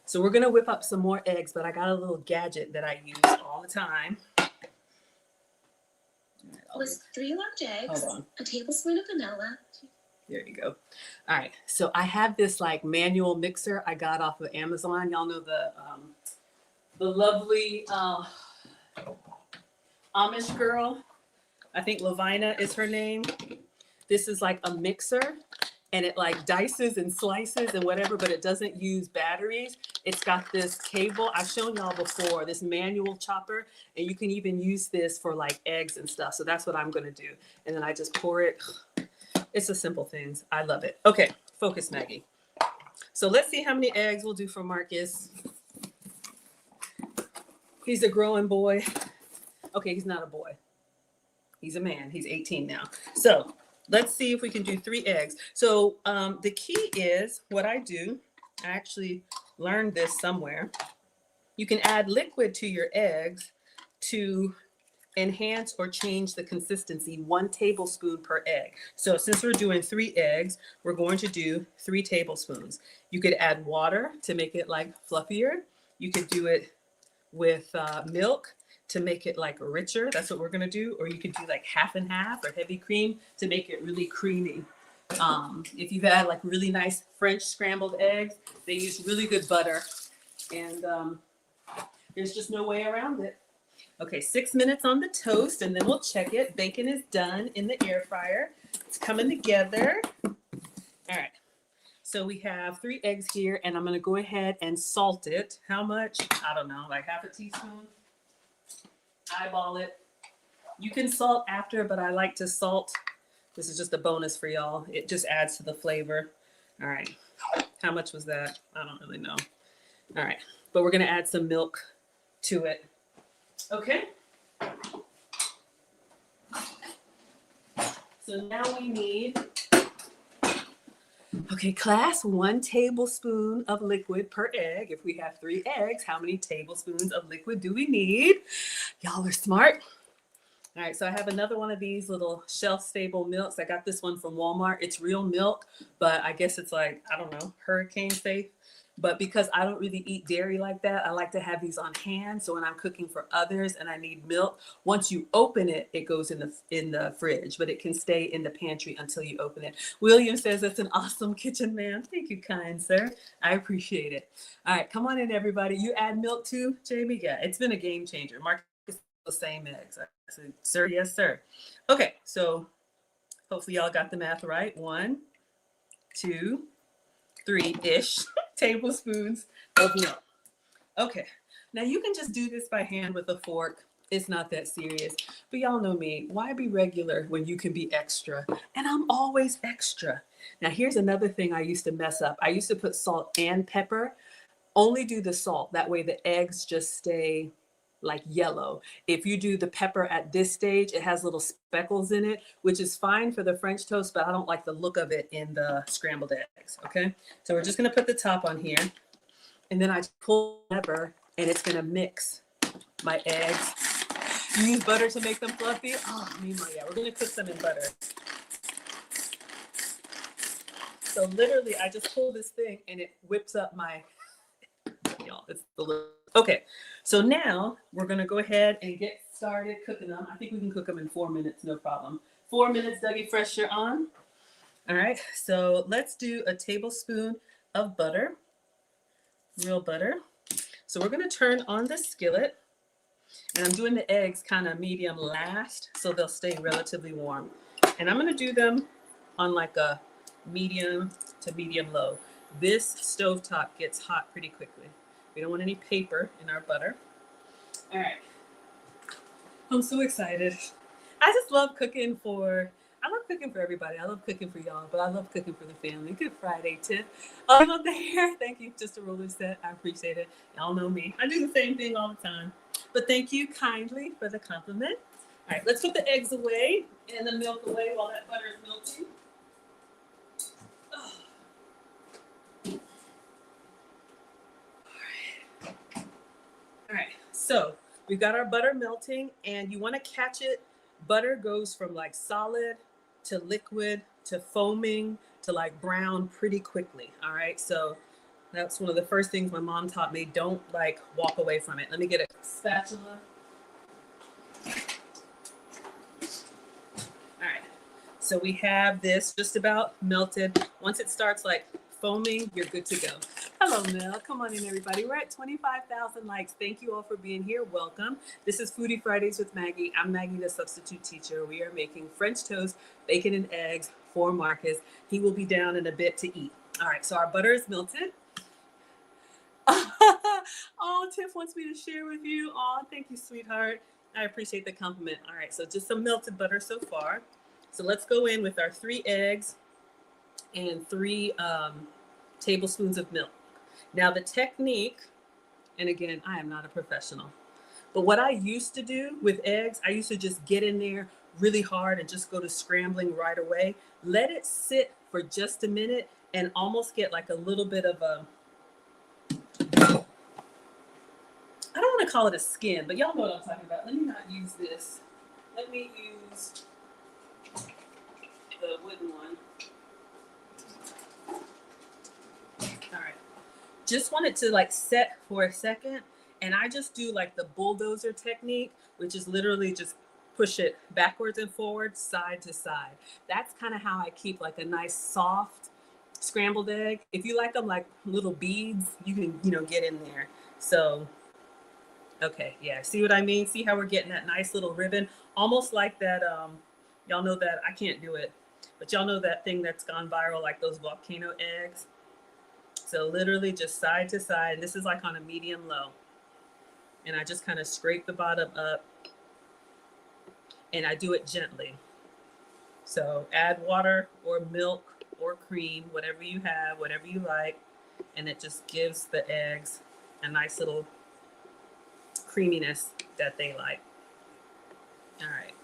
So we're gonna whip up some more eggs, but I got a little gadget that I use all the time. With 3 large eggs, a tablespoon of vanilla. There you go. All right, so I have this like manual mixer I got off of Amazon. Y'all know the lovely Amish girl. I think Lavina is her name. This is like a mixer, and it like dices and slices and whatever, but it doesn't use batteries. It's got this cable. I've shown y'all before, this manual chopper, and you can even use this for like eggs and stuff. So that's what I'm gonna do. And then I just pour it. It's a simple thing. I love it. Okay, focus, Maggie. So let's see how many eggs we'll do for Marcus. He's a growing boy. Okay, he's not a boy. He's a man. He's 18 now. So let's see if we can do 3 eggs. So the key is what I do. I actually learned this somewhere. You can add liquid to your eggs to enhance or change the consistency, 1 tablespoon per egg. So since we're doing 3 eggs, we're going to do 3 tablespoons. You could add water to make it like fluffier. You could do it with milk to make it like richer. That's what we're gonna do. Or you could do like half and half or heavy cream to make it really creamy. If you've had like really nice French scrambled eggs, they use really good butter, and there's just no way around it. Okay, 6 minutes on the toast, and then we'll check it. Bacon is done in the air fryer. It's coming together. All right, so we have 3 eggs here, and I'm gonna go ahead and salt it. How much? I don't know, like half a teaspoon. Eyeball it. You can salt after, but I like to salt. This is just a bonus for y'all. It just adds to the flavor. All right, how much was that? I don't really know. All right, but we're gonna add some milk to it. Okay. So now we need, okay, class, 1 tablespoon of liquid per egg. If we have 3 eggs, how many tablespoons of liquid do we need? Y'all are smart. All right, so I have another one of these little shelf-stable milks. I got this one from Walmart. It's real milk, but I guess it's like, I don't know, hurricane safe. But because I don't really eat dairy like that, I like to have these on hand. So when I'm cooking for others and I need milk, once you open it, it goes in the fridge, but it can stay in the pantry until you open it. William says that's an awesome kitchen man. Thank you, kind sir. I appreciate it. All right, come on in, everybody. You add milk too, Jamie? Yeah, it's been a game changer. Marcus, the same eggs. I said, sir, yes, sir. Okay, so hopefully y'all got the math right. 1, 2, 3-ish tablespoons of milk. Okay, now you can just do this by hand with a fork. It's not that serious, but y'all know me. Why be regular when you can be extra? And I'm always extra. Now here's another thing I used to mess up. I used to put salt and pepper. Only do the salt. That way the eggs just stay like yellow. If you do the pepper at this stage, it has little speckles in it, which is fine for the French toast, but I don't like the look of it in the scrambled eggs, okay? So we're just gonna put the top on here, and then I pull the lever, and it's gonna mix my eggs. You use butter to make them fluffy? Oh, yeah, we're gonna cook them in butter. So literally, I just pull this thing, and it whips up my, y'all, it's the little. Okay, so now we're gonna go ahead and get started cooking them. I think we can cook them in 4 minutes, no problem. 4 minutes, Dougie Fresh, you're on. All right, so let's do a tablespoon of butter, real butter. So we're gonna turn on the skillet. And I'm doing the eggs kind of medium last, so they'll stay relatively warm. And I'm gonna do them on like a medium to medium low. This stovetop gets hot pretty quickly. We don't want any paper in our butter. All right. I'm so excited. I just love cooking for, I love cooking for everybody. I love cooking for y'all, but I love cooking for the family. Good Friday, Tiff. I love the hair. Thank you. Just a roller set. I appreciate it. Y'all know me. I do the same thing all the time. But thank you kindly for the compliment. All right, let's put the eggs away and the milk away while that butter is melting. All right, so we've got our butter melting, and you want to catch it. Butter goes from like solid to liquid to foaming to like brown pretty quickly. All right, so that's one of the first things my mom taught me. Don't like walk away from it. Let me get a spatula. All right, so we have this just about melted. Once it starts like foaming, you're good to go. Hello, Mel. Come on in, everybody. We're at 25,000 likes. Thank you all for being here. Welcome. This is Foodie Fridays with Maggie. I'm Maggie, the substitute teacher. We are making French toast, bacon, and eggs for Marcus. He will be down in a bit to eat. All right, so our butter is melted. Oh, Tiff wants me to share with you. Oh, thank you, sweetheart. I appreciate the compliment. All right, so just some melted butter so far. So let's go in with our 3 eggs and 3 tablespoons of milk. Now the technique, and again, I am not a professional, but what I used to do with eggs, I used to just get in there really hard and just go to scrambling right away. Let it sit for just a minute and almost get like a little bit of a, I don't want to call it a skin, but y'all know what I'm talking about. Let me not use this. Let me use the wooden one. All right. Just want it to like set for a second. And I just do like the bulldozer technique, which is literally just push it backwards and forwards, side to side. That's kind of how I keep like a nice soft scrambled egg. If you like them like little beads, you can, get in there. So, okay, yeah, see what I mean? See how we're getting that nice little ribbon? Almost like that, y'all know that, I can't do it, but y'all know that thing that's gone viral, like those volcano eggs? So literally just side to side. This is like on a medium low. And I just kind of scrape the bottom up and I do it gently. So add water or milk or cream, whatever you have, whatever you like. And it just gives the eggs a nice little creaminess that they like. All right.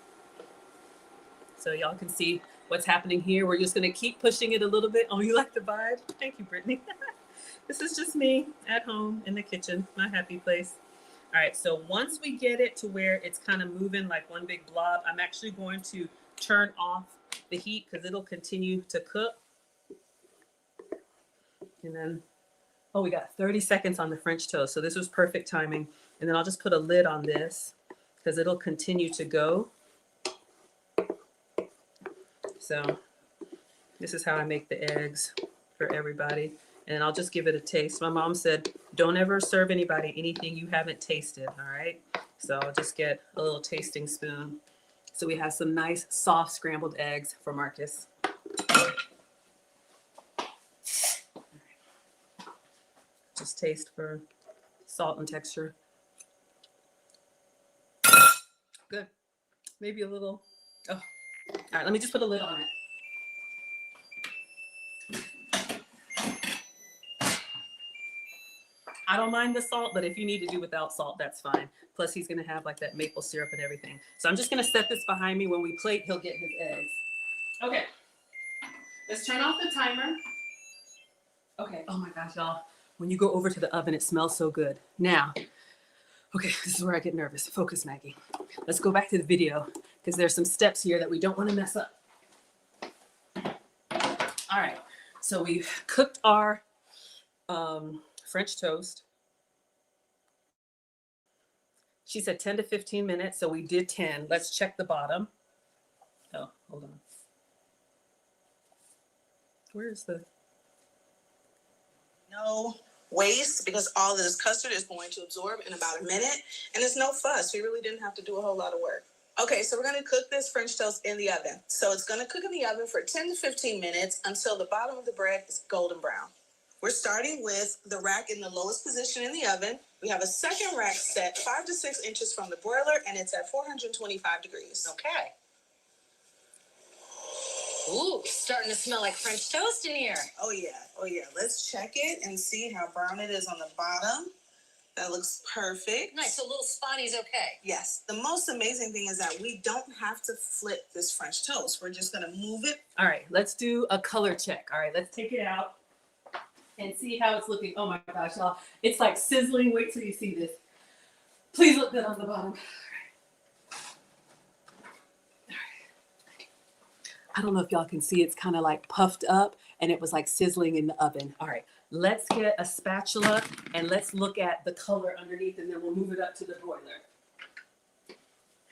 So y'all can see what's happening here. We're just gonna keep pushing it a little bit. Oh, you like the vibe? Thank you, Brittany. This is just me at home in the kitchen, my happy place. All right, so once we get it to where it's kind of moving like one big blob, I'm actually going to turn off the heat because it'll continue to cook. And then, oh, we got 30 seconds on the French toast. So this was perfect timing. And then I'll just put a lid on this because it'll continue to go. So this is how I make the eggs for everybody. And I'll just give it a taste. My mom said, don't ever serve anybody anything you haven't tasted, all right? So I'll just get a little tasting spoon. So we have some nice, soft scrambled eggs for Marcus. Just taste for salt and texture. Good. Maybe a little, oh. All right, let me just put a lid on it. I don't mind the salt, but if you need to do without salt, that's fine. Plus, he's gonna have like that maple syrup and everything. So I'm just gonna set this behind me. When we plate, he'll get his eggs. Okay, let's turn off the timer. Okay, oh my gosh, y'all. When you go over to the oven, it smells so good. Now, okay, this is where I get nervous. Focus, Maggie. Let's go back to the video because there's some steps here that we don't wanna mess up. All right, so we've cooked our French toast. She said 10 to 15 minutes, so we did 10. Let's check the bottom. Oh, hold on. Where's the? No, waste because all of this custard is going to absorb in about a minute, and it's no fuss. We really didn't have to do a whole lot of work. Okay, so we're gonna cook this French toast in the oven. So it's gonna cook in the oven for 10 to 15 minutes until the bottom of the bread is golden brown. We're starting with the rack in the lowest position in the oven. We have a second rack set 5 to 6 inches from the broiler, and it's at 425 degrees. Okay. Ooh, starting to smell like French toast in here. Oh yeah. Let's check it and see how brown it is on the bottom. That looks perfect. Nice, so a little spotty's okay. Yes. The most amazing thing is that we don't have to flip this French toast. We're just gonna move it. All right, let's do a color check. All right, let's take it out and see how it's looking. Oh my gosh, y'all. It's like sizzling. Wait till you see this. Please look good on the bottom. I don't know if y'all can see, it's kind of like puffed up and it was like sizzling in the oven. All right, let's get a spatula and let's look at the color underneath, and then we'll move it up to the broiler. All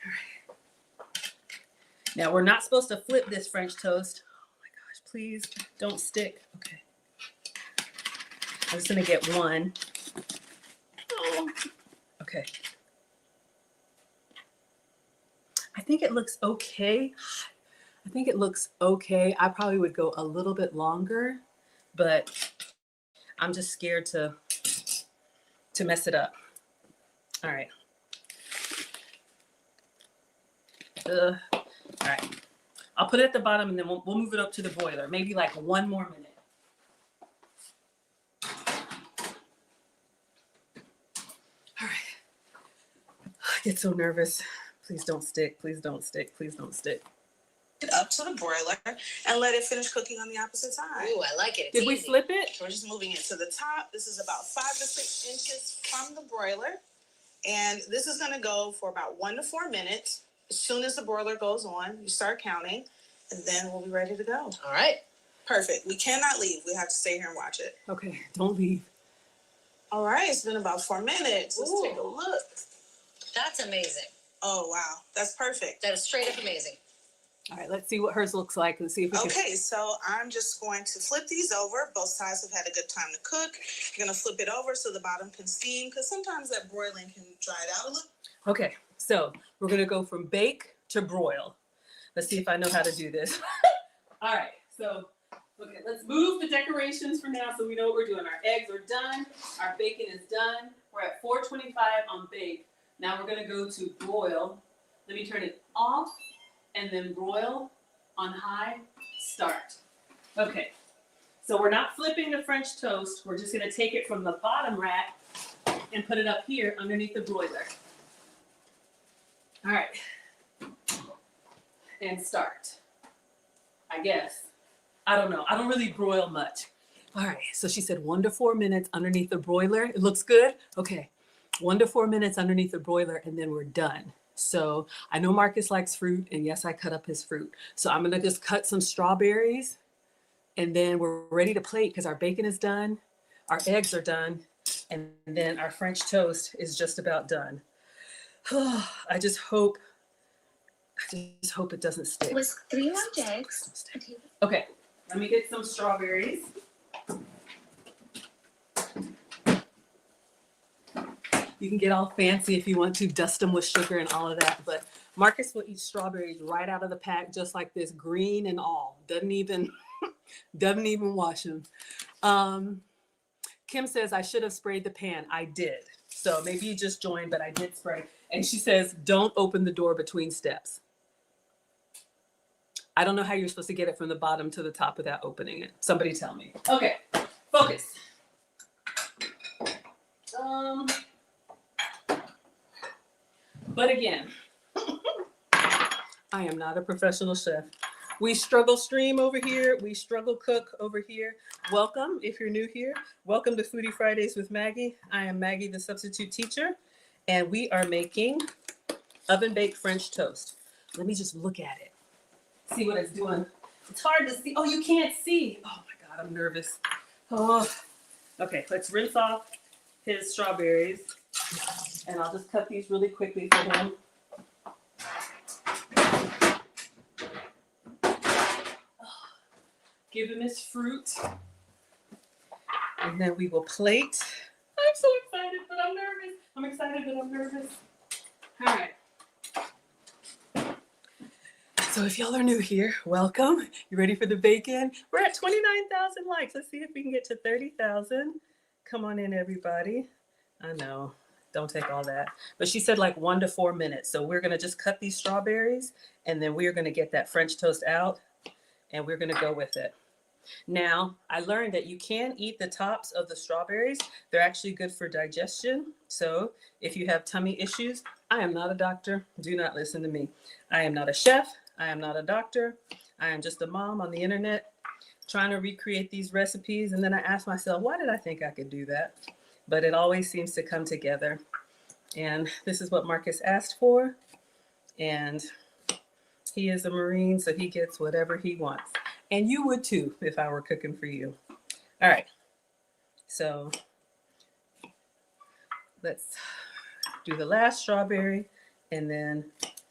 right. Now we're not supposed to flip this French toast. Oh my gosh, please don't stick. Okay. I'm just gonna get one. Oh. Okay. I think it looks okay. I probably would go a little bit longer, but I'm just scared to mess it up. All right. All right. I'll put it at the bottom, and then we'll move it up to the broiler. Maybe like 1 more minute. All right. I get so nervous. Please don't stick. Please don't stick. Please don't stick. It up to the broiler and let it finish cooking on the opposite side. Ooh, I like it. Did we flip it? We're just moving it to the top. This is about 5 to 6 inches from the broiler. And this is gonna go for about 1 to 4 minutes. As soon as the broiler goes on, you start counting, and then we'll be ready to go. All right. Perfect. We cannot leave. We have to stay here and watch it. Okay, don't leave. All right, it's been about 4 minutes. Let's Ooh. take a look. That's amazing. Oh, wow. That's perfect. That is straight up amazing. All right, let's see what hers looks like. Let's see if we can. Okay, so I'm just going to flip these over. Both sides have had a good time to cook. You're going to flip it over so the bottom can steam, because sometimes that broiling can dry it out a little. Okay, so we're gonna go from bake to broil. Let's see if I know how to do this. All right, so okay, let's move the decorations for now so we know what we're doing. Our eggs are done. Our bacon is done. We're at 425 on bake. Now we're gonna go to broil. Let me turn it off and then broil on high, start. Okay, so we're not flipping the French toast. We're just gonna take it from the bottom rack and put it up here underneath the broiler. All right, and start, I guess. I don't know, I don't really broil much. All right, so she said 1 to 4 minutes underneath the broiler. It looks good. Okay, 1 to 4 minutes underneath the broiler, and then we're done. So I know Marcus likes fruit, and yes, I cut up his fruit. So I'm gonna just cut some strawberries, and then we're ready to plate because our bacon is done, our eggs are done, and then our French toast is just about done. I just hope it doesn't stick. Whisk 3 large eggs. Okay, let me get some strawberries. You can get all fancy if you want to, dust them with sugar and all of that. But Marcus will eat strawberries right out of the pack, just like this, green and all. Doesn't even wash them. Kim says I should have sprayed the pan. I did. So maybe you just joined, but I did spray. And she says, don't open the door between steps. I don't know how you're supposed to get it from the bottom to the top without opening it. Somebody tell me. Okay, focus. But again, I am not a professional chef. We struggle stream over here. We struggle cook over here. Welcome, if you're new here. Welcome to Foodie Fridays with Maggie. I am Maggie, the substitute teacher, and we are making oven-baked French toast. Let me just look at it. See what it's doing. It's hard to see. Oh, you can't see. Oh my God, I'm nervous. Oh, okay, let's rinse off his strawberries, and I'll just cut these really quickly for him. Give him his fruit. And then we will plate. I'm so excited, but I'm nervous. I'm excited, but I'm nervous. All right. So if y'all are new here, welcome. You ready for the bacon? We're at 29,000 likes. Let's see if we can get to 30,000. Come on in, everybody. I know, don't take all that. But she said like 1 to 4 minutes. So we're gonna just cut these strawberries and then we're gonna get that French toast out and we're gonna go with it. Now, I learned that you can eat the tops of the strawberries. They're actually good for digestion. So if you have tummy issues, I am not a doctor. Do not listen to me. I am not a chef. I am not a doctor. I am just a mom on the internet trying to recreate these recipes. And then I asked myself, why did I think I could do that? But it always seems to come together. And this is what Marcus asked for. And he is a Marine, so he gets whatever he wants. And you would too, if I were cooking for you. All right, so let's do the last strawberry and then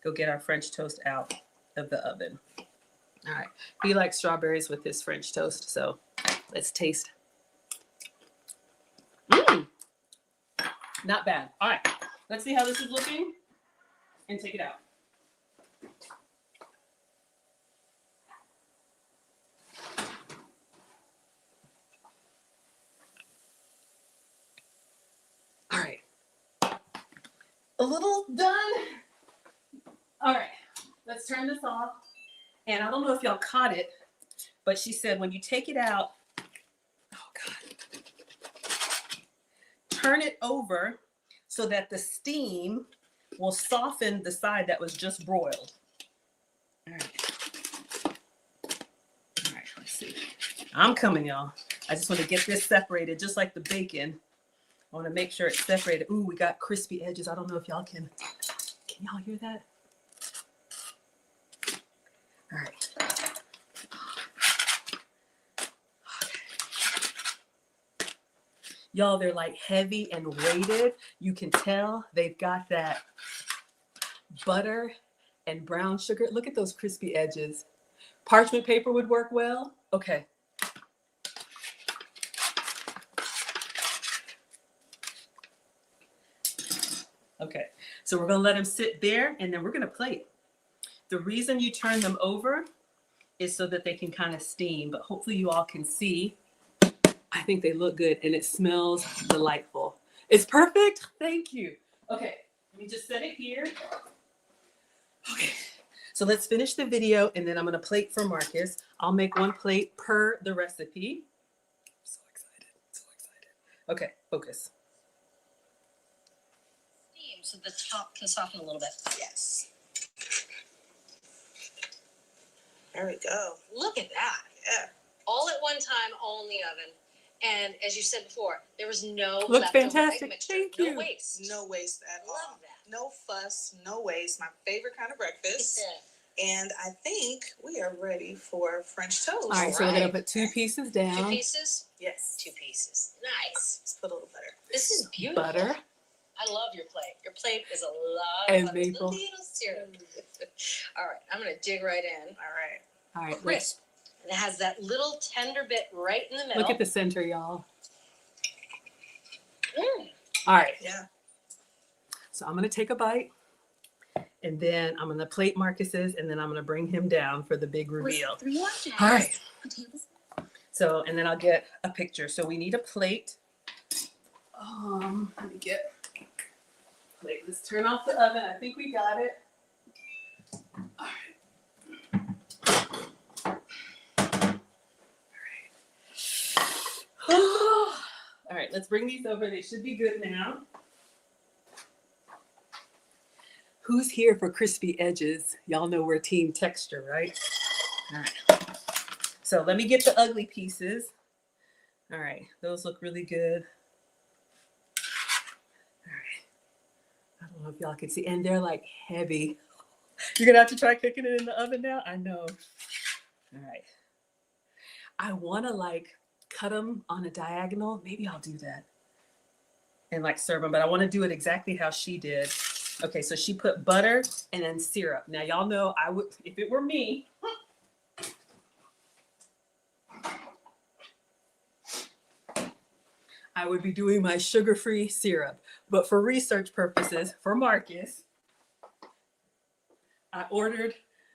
go get our French toast out of the oven. All right, he likes strawberries with his French toast, so let's taste. Not bad. All right, let's see how this is looking and take it out. All right, a little done. All right, let's turn this off. And I don't know if y'all caught it, but she said when you take it out, oh God, turn it over so that the steam will soften the side that was just broiled. All right. All right, let's see. I'm coming, y'all. I just want to get this separated, just like the bacon. I want to make sure it's separated. Ooh, we got crispy edges. I don't know if y'all can y'all hear that? All right. Y'all, they're like heavy and weighted. You can tell they've got that butter and brown sugar. Look at those crispy edges. Parchment paper would work well. Okay. Okay, so we're gonna let them sit there and then we're gonna plate. The reason you turn them over is so that they can kind of steam, but hopefully you all can see. I think they look good and it smells delightful. It's perfect, thank you. Okay, let me just set it here. Okay, so let's finish the video and then I'm gonna plate for Marcus. I'll make 1 plate per the recipe. I'm so excited, so excited. Okay, focus. So the top can soften a little bit. Yes. There we go. Look at that. Yeah. All at one time, all in the oven. And as you said before, there was no Looks leftover fantastic. egg mixture. Thank No you. waste. No waste at all. Love that. No fuss, no waste. My favorite kind of breakfast. And I think we are ready for French toast. All right, so we're gonna put 2 pieces down. 2 pieces? Yes. 2 pieces. Nice. Let's put a little butter. This is beautiful. Butter. I love your plate. Your plate is a lot And of maple. little syrup. All right, I'm gonna dig right in. All right. All right, Crisp. And it has that little tender bit right in the middle. look at the center, y'all. Mm. All right, Yeah. so I'm gonna take a bite and then I'm gonna plate Marcus's and then I'm gonna bring him down for the big reveal. 3 large eggs, All right, a tablespoon. so, and then I'll get a picture. So we need a plate. Let me get a plate. Let's turn off the oven. I think we got it. All right. All right, let's bring these over. They should be good now. Who's here for crispy edges? Y'all know we're team texture, right? All right. So let me get the ugly pieces. All right, those look really good. All right. I don't know if y'all can see, and they're like heavy. You're gonna have to try cooking it in the oven now? I know. All right. I wanna like cut them on a diagonal. Maybe I'll do that and like serve them, but I wanna do it exactly how she did. Okay, so she put butter and then syrup. Now y'all know I would, if it were me, I would be doing my sugar-free syrup. But for research purposes, for Marcus, I ordered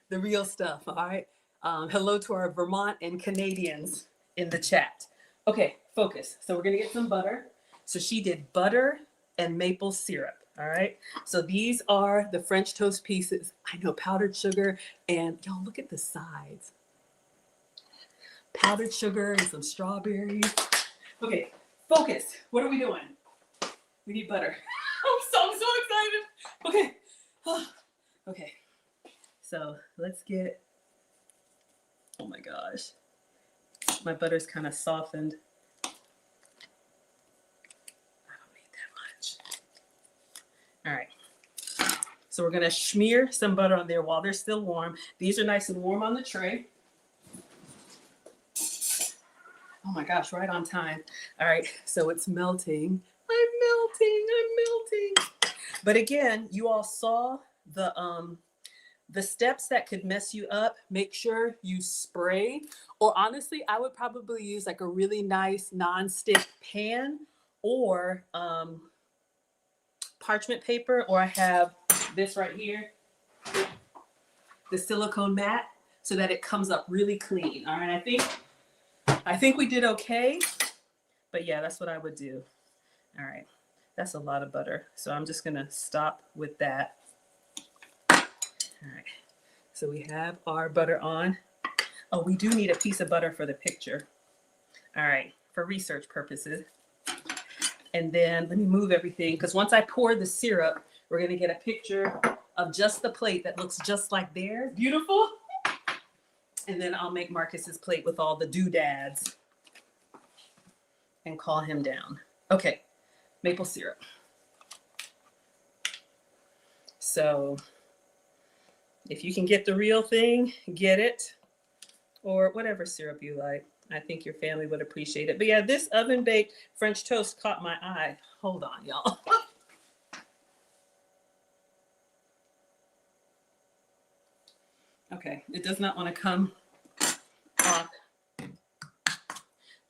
the real stuff, all right? Hello to our Vermont and Canadians in the chat. Okay, focus. So we're gonna get some butter. So she did butter and maple syrup, all right? So these are the French toast pieces. I know, powdered sugar, and y'all look at the sides. Powdered sugar and some strawberries. Okay, focus. What are we doing? We need butter. I'm so excited. Okay. Okay. So let's get, oh my gosh. My butter's kind of softened. I don't need that much. All right. So we're gonna smear some butter on there while they're still warm. These are nice and warm on the tray. Oh my gosh, right on time. All right, so it's melting. I'm melting. But again, you all saw the steps that could mess you up. Make sure you spray, or honestly, I would probably use like a really nice non-stick pan or parchment paper, or I have this right here, the silicone mat, so that it comes up really clean. All right, I think we did okay, but yeah, that's what I would do. All right, that's a lot of butter. So I'm just gonna stop with that. All right, so we have our butter on. Oh, we do need a piece of butter for the picture. All right, for research purposes. And then let me move everything, because once I pour the syrup, we're gonna get a picture of just the plate that looks just like theirs. Beautiful. And then I'll make Marcus's plate with all the doodads and call him down. Okay, maple syrup. So if you can get the real thing, get it, or whatever syrup you like. I think your family would appreciate it. But yeah, this oven baked French toast caught my eye. Hold on, y'all. Okay, it does not want to come off.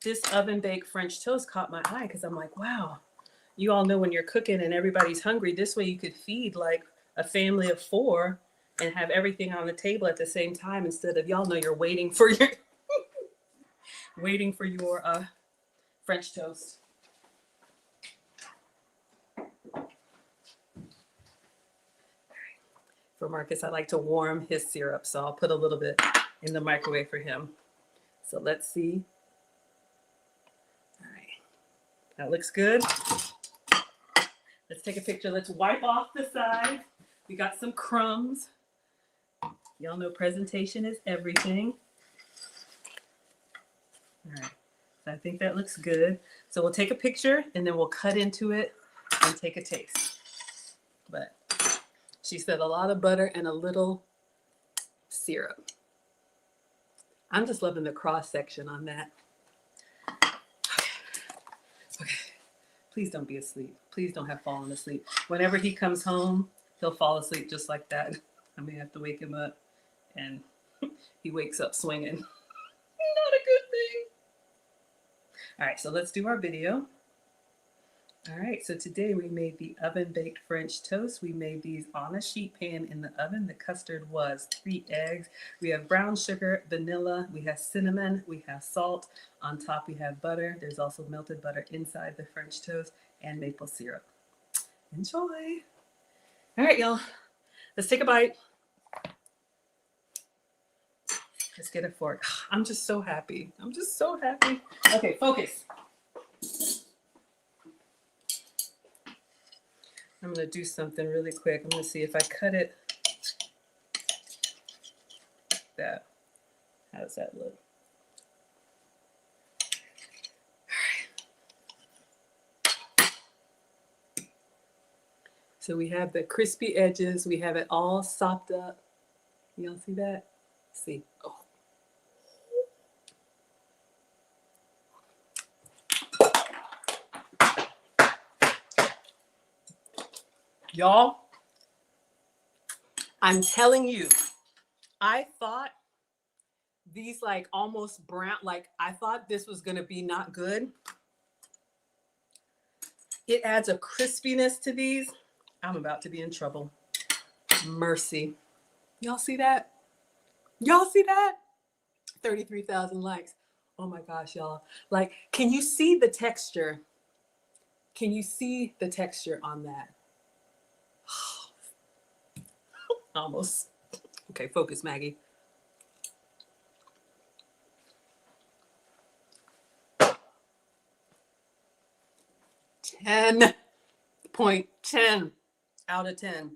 This oven baked French toast caught my eye because I'm like, wow, you all know when you're cooking and everybody's hungry, this way you could feed like a family of 4 and have everything on the table at the same time, instead of, y'all know, you're waiting for your French toast. For Marcus, I like to warm his syrup, so I'll put a little bit in the microwave for him. So let's see. All right, that looks good. Let's take a picture. Let's wipe off the side. We got some crumbs. Y'all know presentation is everything. All right, so I think that looks good. So we'll take a picture and then we'll cut into it and take a taste. But she said a lot of butter and a little syrup. I'm just loving the cross section on that. Okay. Please don't be asleep. Please don't have fallen asleep. Whenever he comes home, he'll fall asleep just like that. I may have to wake him up, and he wakes up swinging. Not a good thing. All right, so let's do our video. All right, so today we made the oven-baked French toast. We made these on a sheet pan in the oven. The custard was 3 eggs. We have brown sugar, vanilla, we have cinnamon, we have salt. On top we have butter. There's also melted butter inside the French toast and maple syrup. Enjoy. All right, y'all, let's take a bite. Let's get a fork. I'm just so happy. I'm just so happy. Okay, focus. I'm going to do something really quick. I'm going to see if I cut it. That. How does that look? All right. So we have the crispy edges. We have it all sopped up. Y'all see that? Let's see. Oh. Y'all, I'm telling you, I thought these like almost brown, like I thought this was gonna be not good. It adds a crispiness to these. I'm about to be in trouble. Mercy. Y'all see that? Y'all see that? 33,000 likes. Oh my gosh, y'all. Like, can you see the texture? Can you see the texture on that? Almost. Okay, focus, Maggie. .10 out of 10.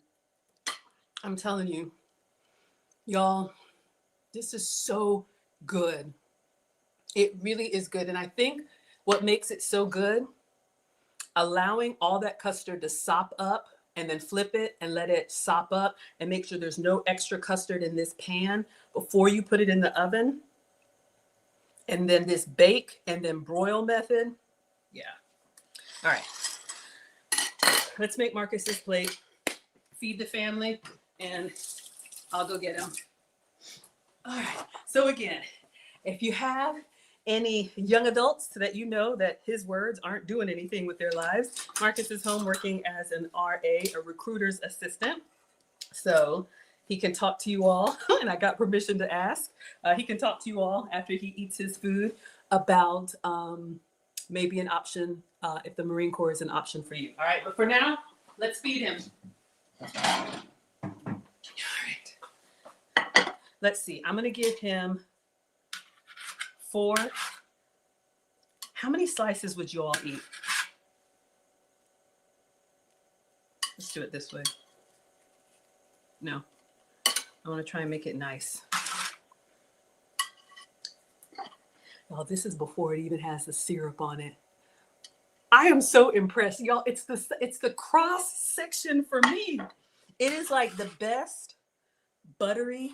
I'm telling you, y'all, this is so good. It really is good. And I think what makes it so good, allowing all that custard to sop up and then flip it and let it sop up and make sure there's no extra custard in this pan before you put it in the oven. And then this bake and then broil method. Yeah. All right. Let's make Marcus's plate, feed the family, and I'll go get him. All right. So again, if you have any young adults that you know that his words aren't doing anything with their lives, Marcus is home working as an RA, a recruiter's assistant. So he can talk to you all, and I got permission to ask. He can talk to you all after he eats his food about maybe an option if the Marine Corps is an option for you. All right, but for now, let's feed him. All right. Let's see. I'm going to give him 4. How many slices would you all eat? Let's do it this way. No. I want to try and make it nice. Oh, this is before it even has the syrup on it. I am so impressed, y'all. It's the cross section for me. It is like the best buttery.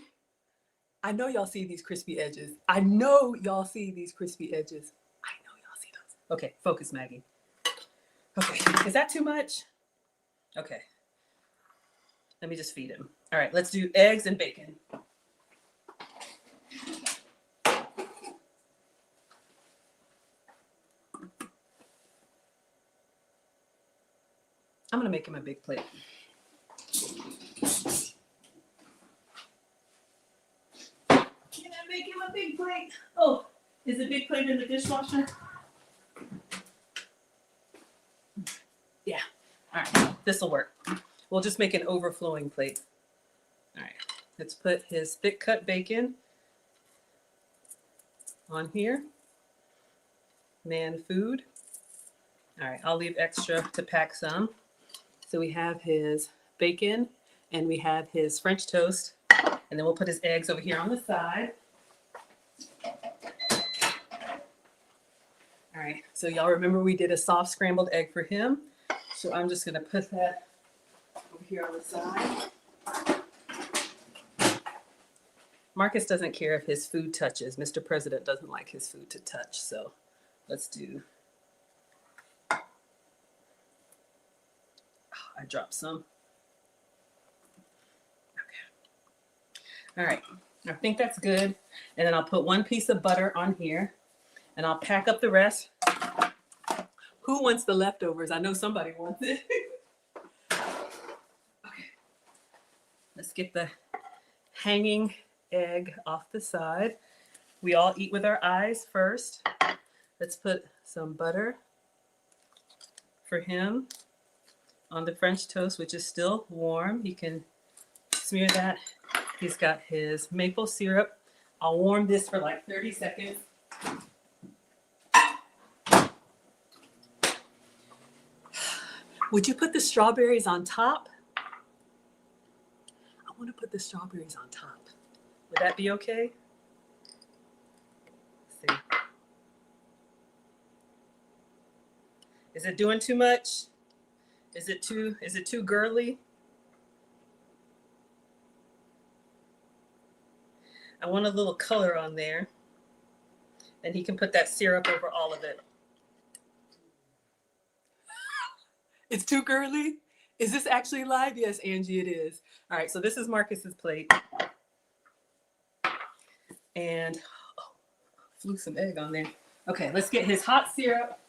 I know y'all see these crispy edges. I know y'all see these crispy edges. I know y'all see those. Okay, focus, Maggie. Okay, is that too much? Okay. Let me just feed him. All right, let's do eggs and bacon. I'm gonna make him a big plate. Can I make him a big plate? Oh, is the big plate in the dishwasher? Yeah, all right, this'll work. We'll just make an overflowing plate. All right, let's put his thick cut bacon on here. Man food. All right, I'll leave extra to pack some. So we have his bacon and we have his French toast, and then we'll put his eggs over here on the side. All right, so y'all remember we did a soft scrambled egg for him. So I'm just gonna put that over here on the side. Marcus doesn't care if his food touches. Mr. President doesn't like his food to touch, so let's do. I dropped some. Okay. All right. I think that's good. And then I'll put 1 piece of butter on here and I'll pack up the rest. Who wants the leftovers? I know somebody wants it. Okay. Let's get the hanging egg off the side. We all eat with our eyes first. Let's put some butter for him on the French toast, which is still warm. You can smear that. He's got his maple syrup. I'll warm this for like 30 seconds. Would you put the strawberries on top? I want to put the strawberries on top. Would that be okay? Let's see. Is it doing too much? Is it too girly? I want a little color on there. And he can put that syrup over all of it. It's too girly? Is this actually live? Yes, Angie, it is. All right, so this is Marcus's plate. And flew some egg on there. Okay, let's get his hot syrup.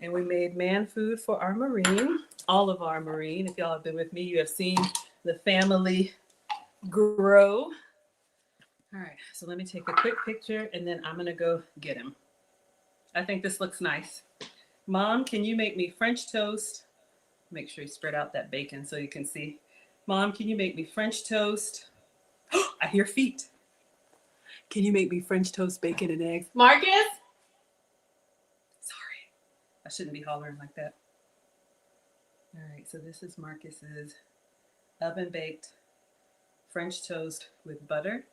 And we made man food for our marine, all of our marine. If y'all have been with me, you have seen the family grow. All right, so let me take a quick picture and then I'm gonna go get him. I think this looks nice. Mom, can you make me French toast? Make sure you spread out that bacon so you can see. Mom, can you make me French toast? I hear feet. Can you make me French toast, bacon, and eggs? Marcus? Sorry, I shouldn't be hollering like that. All right, so this is Marcus's oven baked French toast with butter,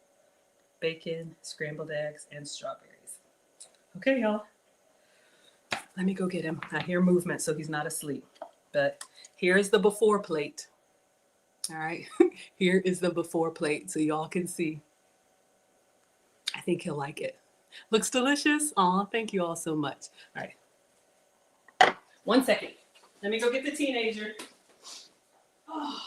bacon, scrambled eggs, and strawberries. Okay, y'all. Let me go get him. I hear movement, so he's not asleep. But here's the before plate. All right, here is the before plate so y'all can see. I think he'll like it. Looks delicious. Aw, thank you all so much. All right. 1 second. Let me go get the teenager. Oh.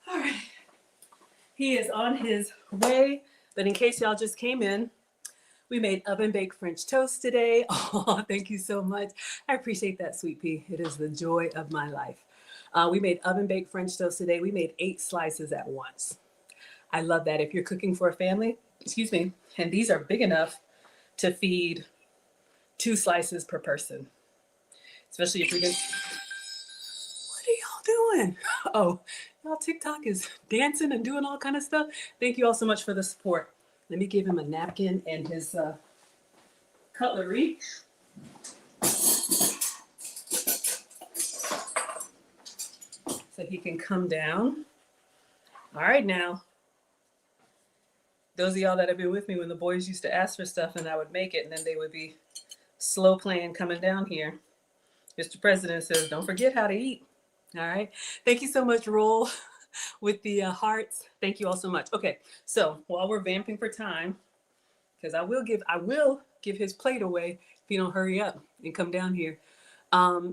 All right. He is on his way, but in case y'all just came in, we made oven baked French toast today. Oh, thank you so much. I appreciate that, Sweet Pea. It is the joy of my life. We made oven baked French toast today. We made 8 slices at once. I love that. If you're cooking for a family, excuse me, and these are big enough to feed 2 slices per person, especially if you're going to. What are y'all doing? Oh, y'all TikTok is dancing and doing all kind of stuff. Thank you all so much for the support. Let me give him a napkin and his cutlery. So he can come down. All right, now. Those of y'all that have been with me when the boys used to ask for stuff and I would make it and then they would be slow playing coming down here. Mr. President says, don't forget how to eat. All right. Thank you so much, Roll, with the hearts. Thank you all so much. Okay, so while we're vamping for time, because I will give his plate away if you don't hurry up and come down here.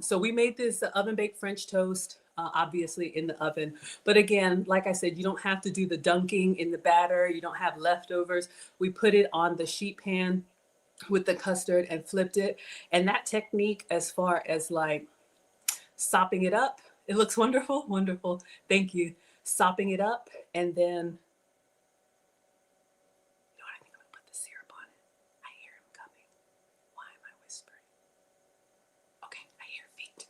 So we made this oven baked French toast, obviously in the oven. But again, like I said, you don't have to do the dunking in the batter. You don't have leftovers. We put it on the sheet pan with the custard and flipped it. And that technique, as far as like sopping it up, it looks wonderful, wonderful. Thank you. Sopping it up and then, you know what, I think I'm gonna put the syrup on it. I hear him coming. Why am I whispering? Okay, I hear feet.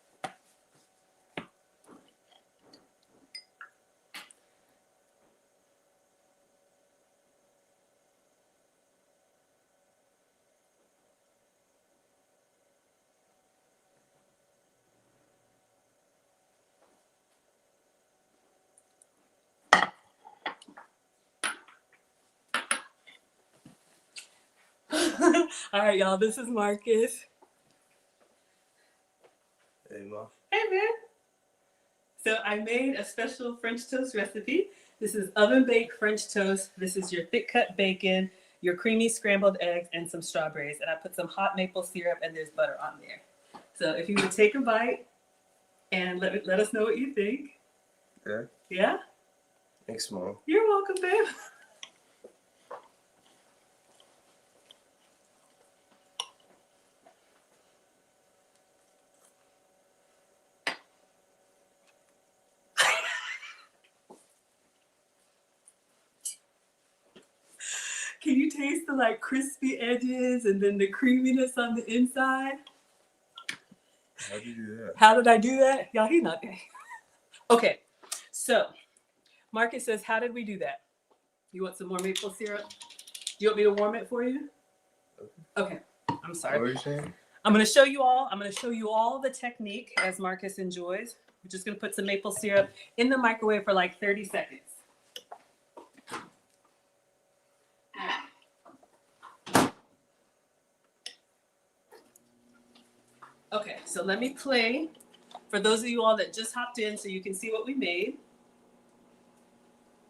All right, y'all, this is Marcus. Hey, Mom. Hey, man. So I made a special French toast recipe. This is oven baked French toast. This is your thick cut bacon, your creamy scrambled eggs, and some strawberries. And I put some hot maple syrup and there's butter on there. So if you would take a bite and let us know what you think. Yeah. Yeah? Thanks, Mom. You're welcome, babe. Can you taste the like crispy edges and then the creaminess on the inside? How did you do that? How did I do that? Y'all, he's not there. Okay, so Marcus says, how did we do that? You want some more maple syrup? Do you want me to warm it for you? Okay, I'm sorry. What were you saying? I'm gonna show you all the technique as Marcus enjoys. We're just gonna put some maple syrup in the microwave for like 30 seconds. so let me play for those of you all that just hopped in so you can see what we made.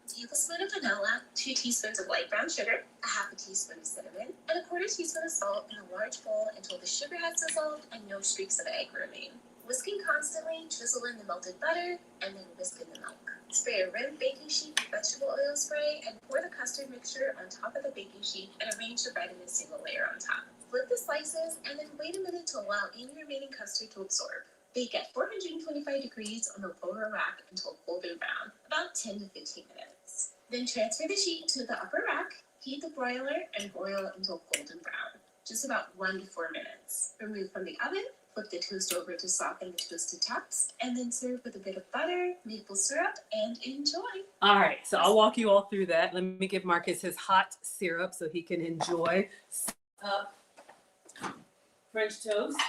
A tablespoon of vanilla, 2 teaspoons of light brown sugar, a half a teaspoon of cinnamon, and a quarter teaspoon of salt in a large bowl until the sugar has dissolved and no streaks of egg remain. Whisking constantly, drizzle in the melted butter, and then whisk in the milk. Spray a rimmed baking sheet with vegetable oil spray and pour the custard mixture on top of the baking sheet and arrange the bread in a single layer on top. Flip the slices and then wait a minute to allow any remaining custard to absorb. Bake at 425 degrees on the lower rack until golden brown, about 10 to 15 minutes. Then transfer the sheet to the upper rack, heat the broiler, and broil until golden brown, just about 1 to 4 minutes. Remove from the oven, flip the toast over to soften the toasted tops, and then serve with a bit of butter, maple syrup, and enjoy. All right, so I'll walk you all through that. Let me give Marcus his hot syrup so he can enjoy French toast.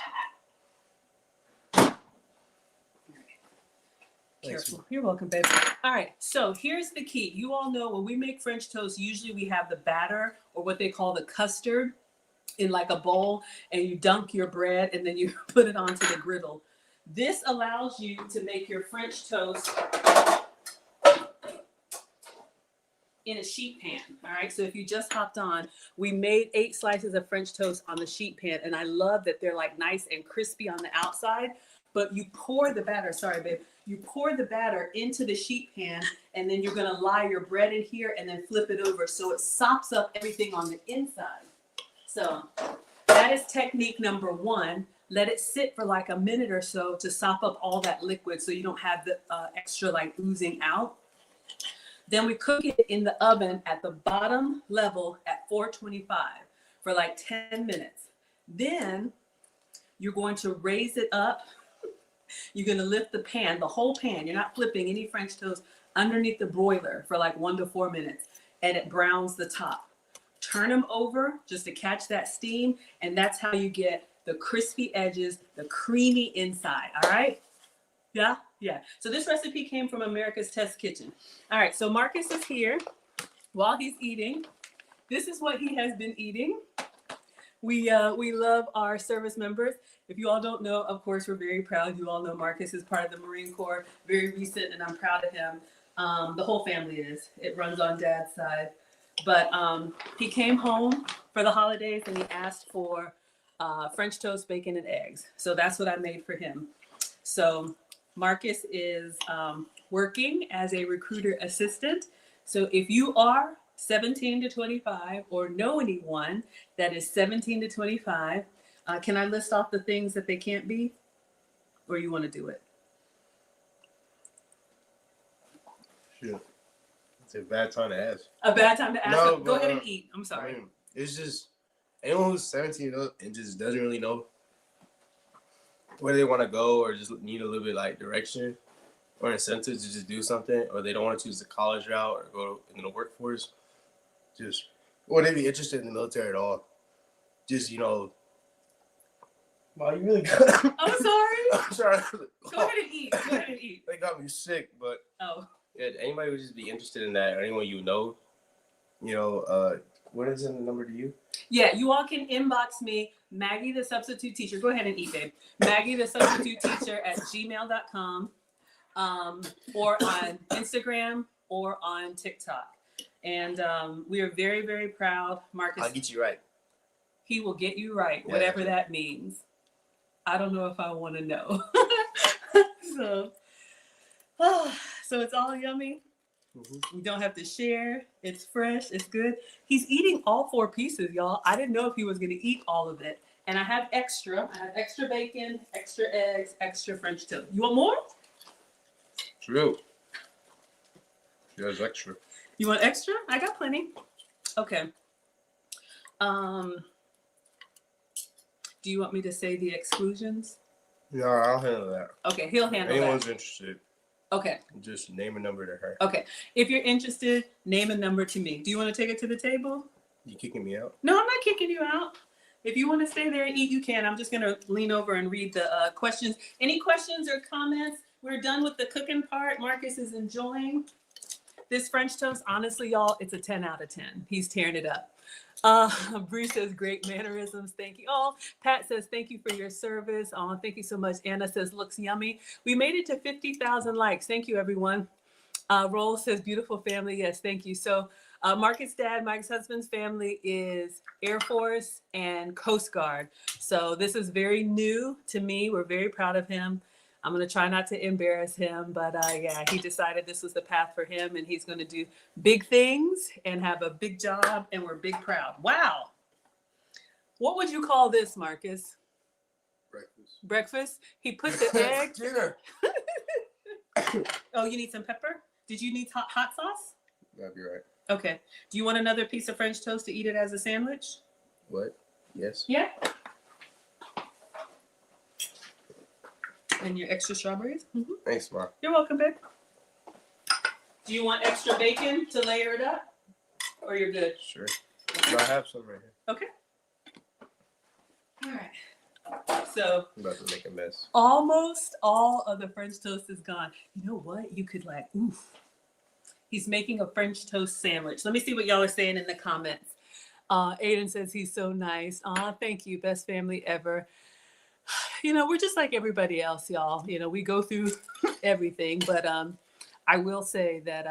Careful. You're welcome, babe. All right, so here's the key. You all know when we make French toast, usually we have the batter or what they call the custard in like a bowl, and you dunk your bread and then you put it onto the griddle. This allows you to make your French toast in a sheet pan. All right, so if you just hopped on, we made 8 slices of French toast on the sheet pan, and I love that they're like nice and crispy on the outside, but you pour the batter, sorry babe, you pour the batter into the sheet pan, and then you're gonna lie your bread in here and then flip it over so it sops up everything on the inside. So that is technique number 1. Let it sit for like a minute or so to sop up all that liquid so you don't have the extra like oozing out. Then we cook it in the oven at the bottom level at 425 for like 10 minutes. Then you're going to raise it up. You're going to lift the pan, the whole pan. You're not flipping any French toast underneath the broiler for like 1 to 4 minutes, and it browns the top. Turn them over just to catch that steam, and that's how you get the crispy edges, the creamy inside. All right? Yeah? Yeah. So this recipe came from America's Test Kitchen. All right, so Marcus is here while he's eating. This is what he has been eating. We love our service members. If you all don't know, of course, we're very proud. You all know Marcus is part of the Marine Corps, very recent, and I'm proud of him. The whole family is. It runs on Dad's side. But he came home for the holidays and he asked for French toast, bacon, and eggs. So that's what I made for him. So Marcus is working as a recruiter assistant. So if you are 17 to 25 or know anyone that is 17 to 25, can I list off the things that they can't be? Or you want to do it? Sure. It's a bad time to ask. A bad time to ask? No, Go but, ahead and eat. I'm sorry. I mean, it's just anyone who's 17 and just doesn't really know where they want to go, or just need a little bit like direction or incentives to just do something, or they don't want to choose the college route or go into the workforce, just, or they be interested in the military at all. Just, you know, wow, you really got I'm sorry. I'm sorry. Go ahead and eat. Go ahead and eat. They got me sick, but Oh. yeah, anybody would just be interested in that, or anyone you know, what is the number to you? Yeah, you all can inbox me, Maggie the Substitute Teacher. Go ahead and eat, babe. Maggie the Substitute Teacher at gmail.com, or on Instagram or on TikTok. And we are very, very proud. Marcus, I'll get you right. He will get you right, Yeah, whatever that means. I don't know if I want to know. So it's all yummy. We don't have to share. It's fresh. It's good. He's eating all 4 pieces, y'all. I didn't know if he was going to eat all of it. And I have extra. I have extra bacon, extra eggs, extra French toast. You want more? True. She has extra. You want extra? I got plenty. Okay. Do you want me to say the exclusions? No, I'll handle that. Okay, he'll handle Anyone's that. interested, Okay. just name a number to her. Okay. If you're interested, name a number to me. Do you want to take it to the table? You kicking me out? No, I'm not kicking you out. If you want to stay there and eat, you can. I'm just going to lean over and read the questions. Any questions or comments? We're done with the cooking part. Marcus is enjoying this French toast. Honestly, y'all, it's a 10 out of 10. He's tearing it up. Bree says great mannerisms. Thank you. Oh, Pat says thank you for your service. Oh, thank you so much. Anna says looks yummy. We made it to 50,000 likes. Thank you, everyone. Roll says beautiful family. Yes, thank you. So Marcus' dad, Mike's husband's family is Air Force and Coast Guard. So this is very new to me. We're very proud of him. I'm going to try not to embarrass him, but yeah, he decided this was the path for him, and he's going to do big things and have a big job, and we're big proud. Wow. What would you call this, Marcus? Breakfast. Breakfast? He put the egg. Dinner. Oh, you need some pepper? Did you need hot sauce? That'd be right. Okay. Do you want another piece of French toast to eat it as a sandwich? What? Yes. Yeah. And your extra strawberries? Mm-hmm. Thanks, Mom. You're welcome, babe. Do you want extra bacon to layer it up? Or you're good? Sure. I have some right here. Okay. All right. So I'm about to make a mess. almost all of the French toast is gone. You know what? You could like, oof. He's making a French toast sandwich. Let me see what y'all are saying in the comments. Aiden says he's so nice. Thank you. Best family ever. You know, we're just like everybody else, y'all. You know, we go through everything, but I will say that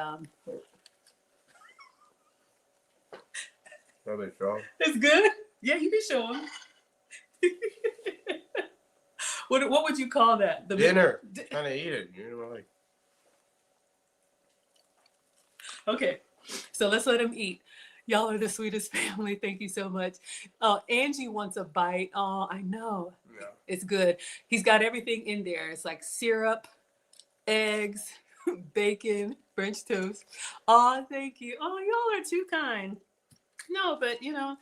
Probably strong. it's good. Yeah, you can show them. What would you call that? The Dinner. Trying to eat it. You know, like. Okay, so let's let him eat. Y'all are the sweetest family. Thank you so much. Angie wants a bite. Oh, I know. Yeah. It's good. He's got everything in there. It's like syrup, eggs, bacon, French toast. Oh, thank you. Oh, y'all are too kind. No, but you know,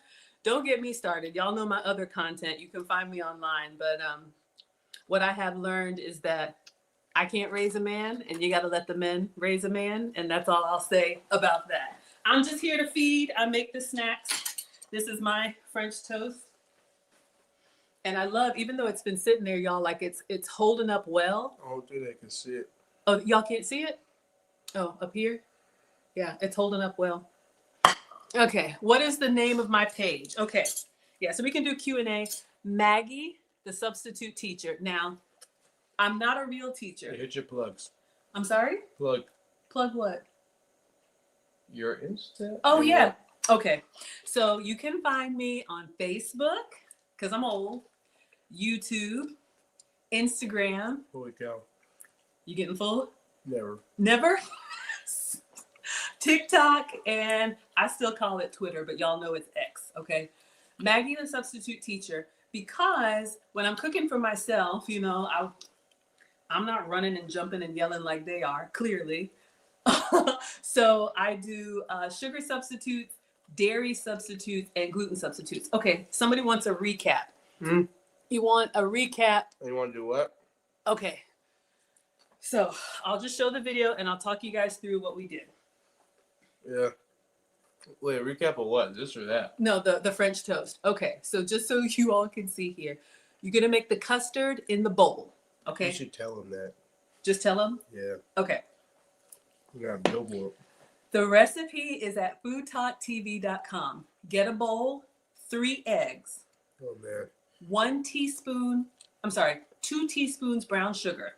don't get me started. Y'all know my other content. You can find me online. But what I have learned is that I can't raise a man, and you got to let the men raise a man. And that's all I'll say about that. I'm just here to feed. I make the snacks. This is my French toast. And I love, even though it's been sitting there, y'all, like it's holding up well. I don't think they can see it. Oh, y'all can't see it? Oh, up here? Yeah, it's holding up well. Okay, what is the name of my page? Okay, yeah, so we can do Q&A. Maggie, the substitute teacher. Now, I'm not a real teacher. Hey, hit your plugs. I'm sorry? Plug Plug what? your Insta. Oh, yeah. Okay, so you can find me on Facebook, because I'm old, YouTube, Instagram. Holy cow. You getting full? Never. Never? TikTok, and I still call it Twitter, but y'all know it's X, okay? Maggie, the substitute teacher, because when I'm cooking for myself, you know, I'm not running and jumping and yelling like they are, clearly. So I do sugar substitutes, dairy substitutes, and gluten substitutes. Okay, somebody wants a recap. Hmm? You want a recap? You want to do what? Okay. So I'll just show the video and I'll talk you guys through what we did. Yeah. Wait, recap of what? This or that? No, the French toast. Okay, so just so you all can see here, you're gonna make the custard in the bowl. Okay. You should tell them that. Just tell them. Yeah. Okay. You got a billboard. The recipe is at foodtalktv.com. Get a bowl, 3 eggs, Oh man. 2 teaspoons brown sugar,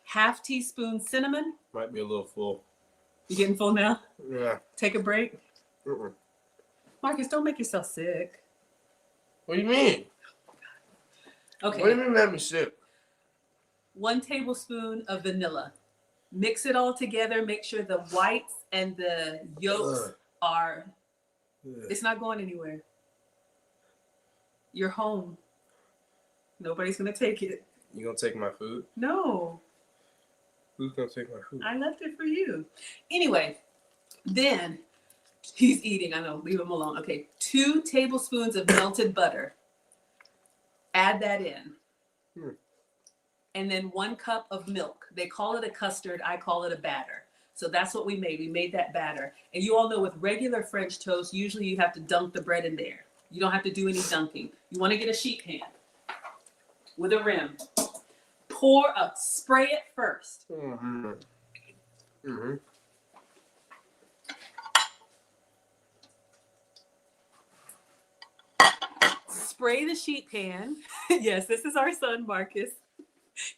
½ teaspoon cinnamon. Might be a little full. You getting full now? Yeah. Take a break. Mm-mm. Marcus, don't make yourself sick. What do you mean? Okay. What do you mean let me sip? 1 tablespoon of vanilla. Mix it all together. Make sure the whites and the yolks Ugh. are, Ugh. it's not going anywhere. You're home. Nobody's going to take it. You gonna take my food? No, Who's gonna take my food? I left it for you. Anyway, then he's eating. I know, leave him alone. Okay, 2 tablespoons of melted butter. Add that in. And then 1 cup of milk. They call it a custard. I call it a batter. So that's what we made. We made that batter. And you all know with regular French toast, usually you have to dunk the bread in there. You don't have to do any dunking. You want to get a sheet pan with a rim. Spray it first. Mm-hmm. Mm-hmm. spray the sheet pan. Yes, this is our son, Marcus.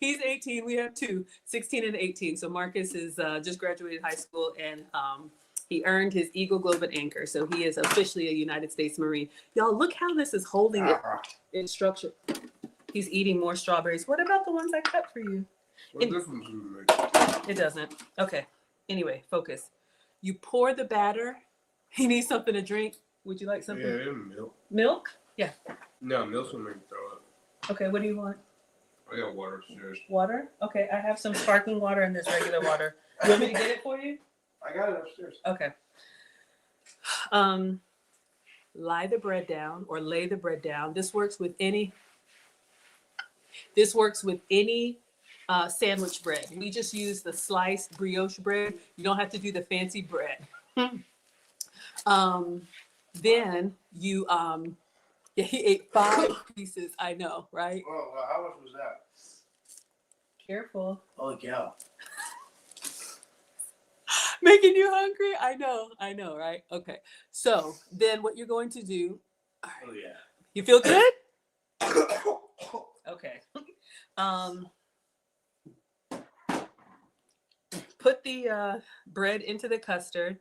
He's 18. We have two, 16 and 18. So Marcus is just graduated high school, and he earned his Eagle Globe and Anchor. So he is officially a United States Marine. Y'all, look how this is holding it in structure. He's eating more strawberries. What about the ones I cut for you? What difference does it make? It doesn't. Okay. Anyway, focus. You pour the batter. He needs something to drink. Would you like something? Yeah, milk. Milk? Yeah. No, milk's gonna make me throw up. Okay, what do you want? I got water upstairs. Water? Okay, I have some sparkling water and there's regular water. You want me to get it for you? I got it upstairs. Okay. Lie the bread down or lay the bread down. This works with any sandwich bread. We just use the sliced brioche bread. You don't have to do the fancy bread. Then you he ate 5 pieces. I know, right? Oh, well, how much was that? Careful. Holy cow. Making you hungry? I know, right? Okay. So then what you're going to do, Oh yeah. you feel good? Okay. Put the bread into the custard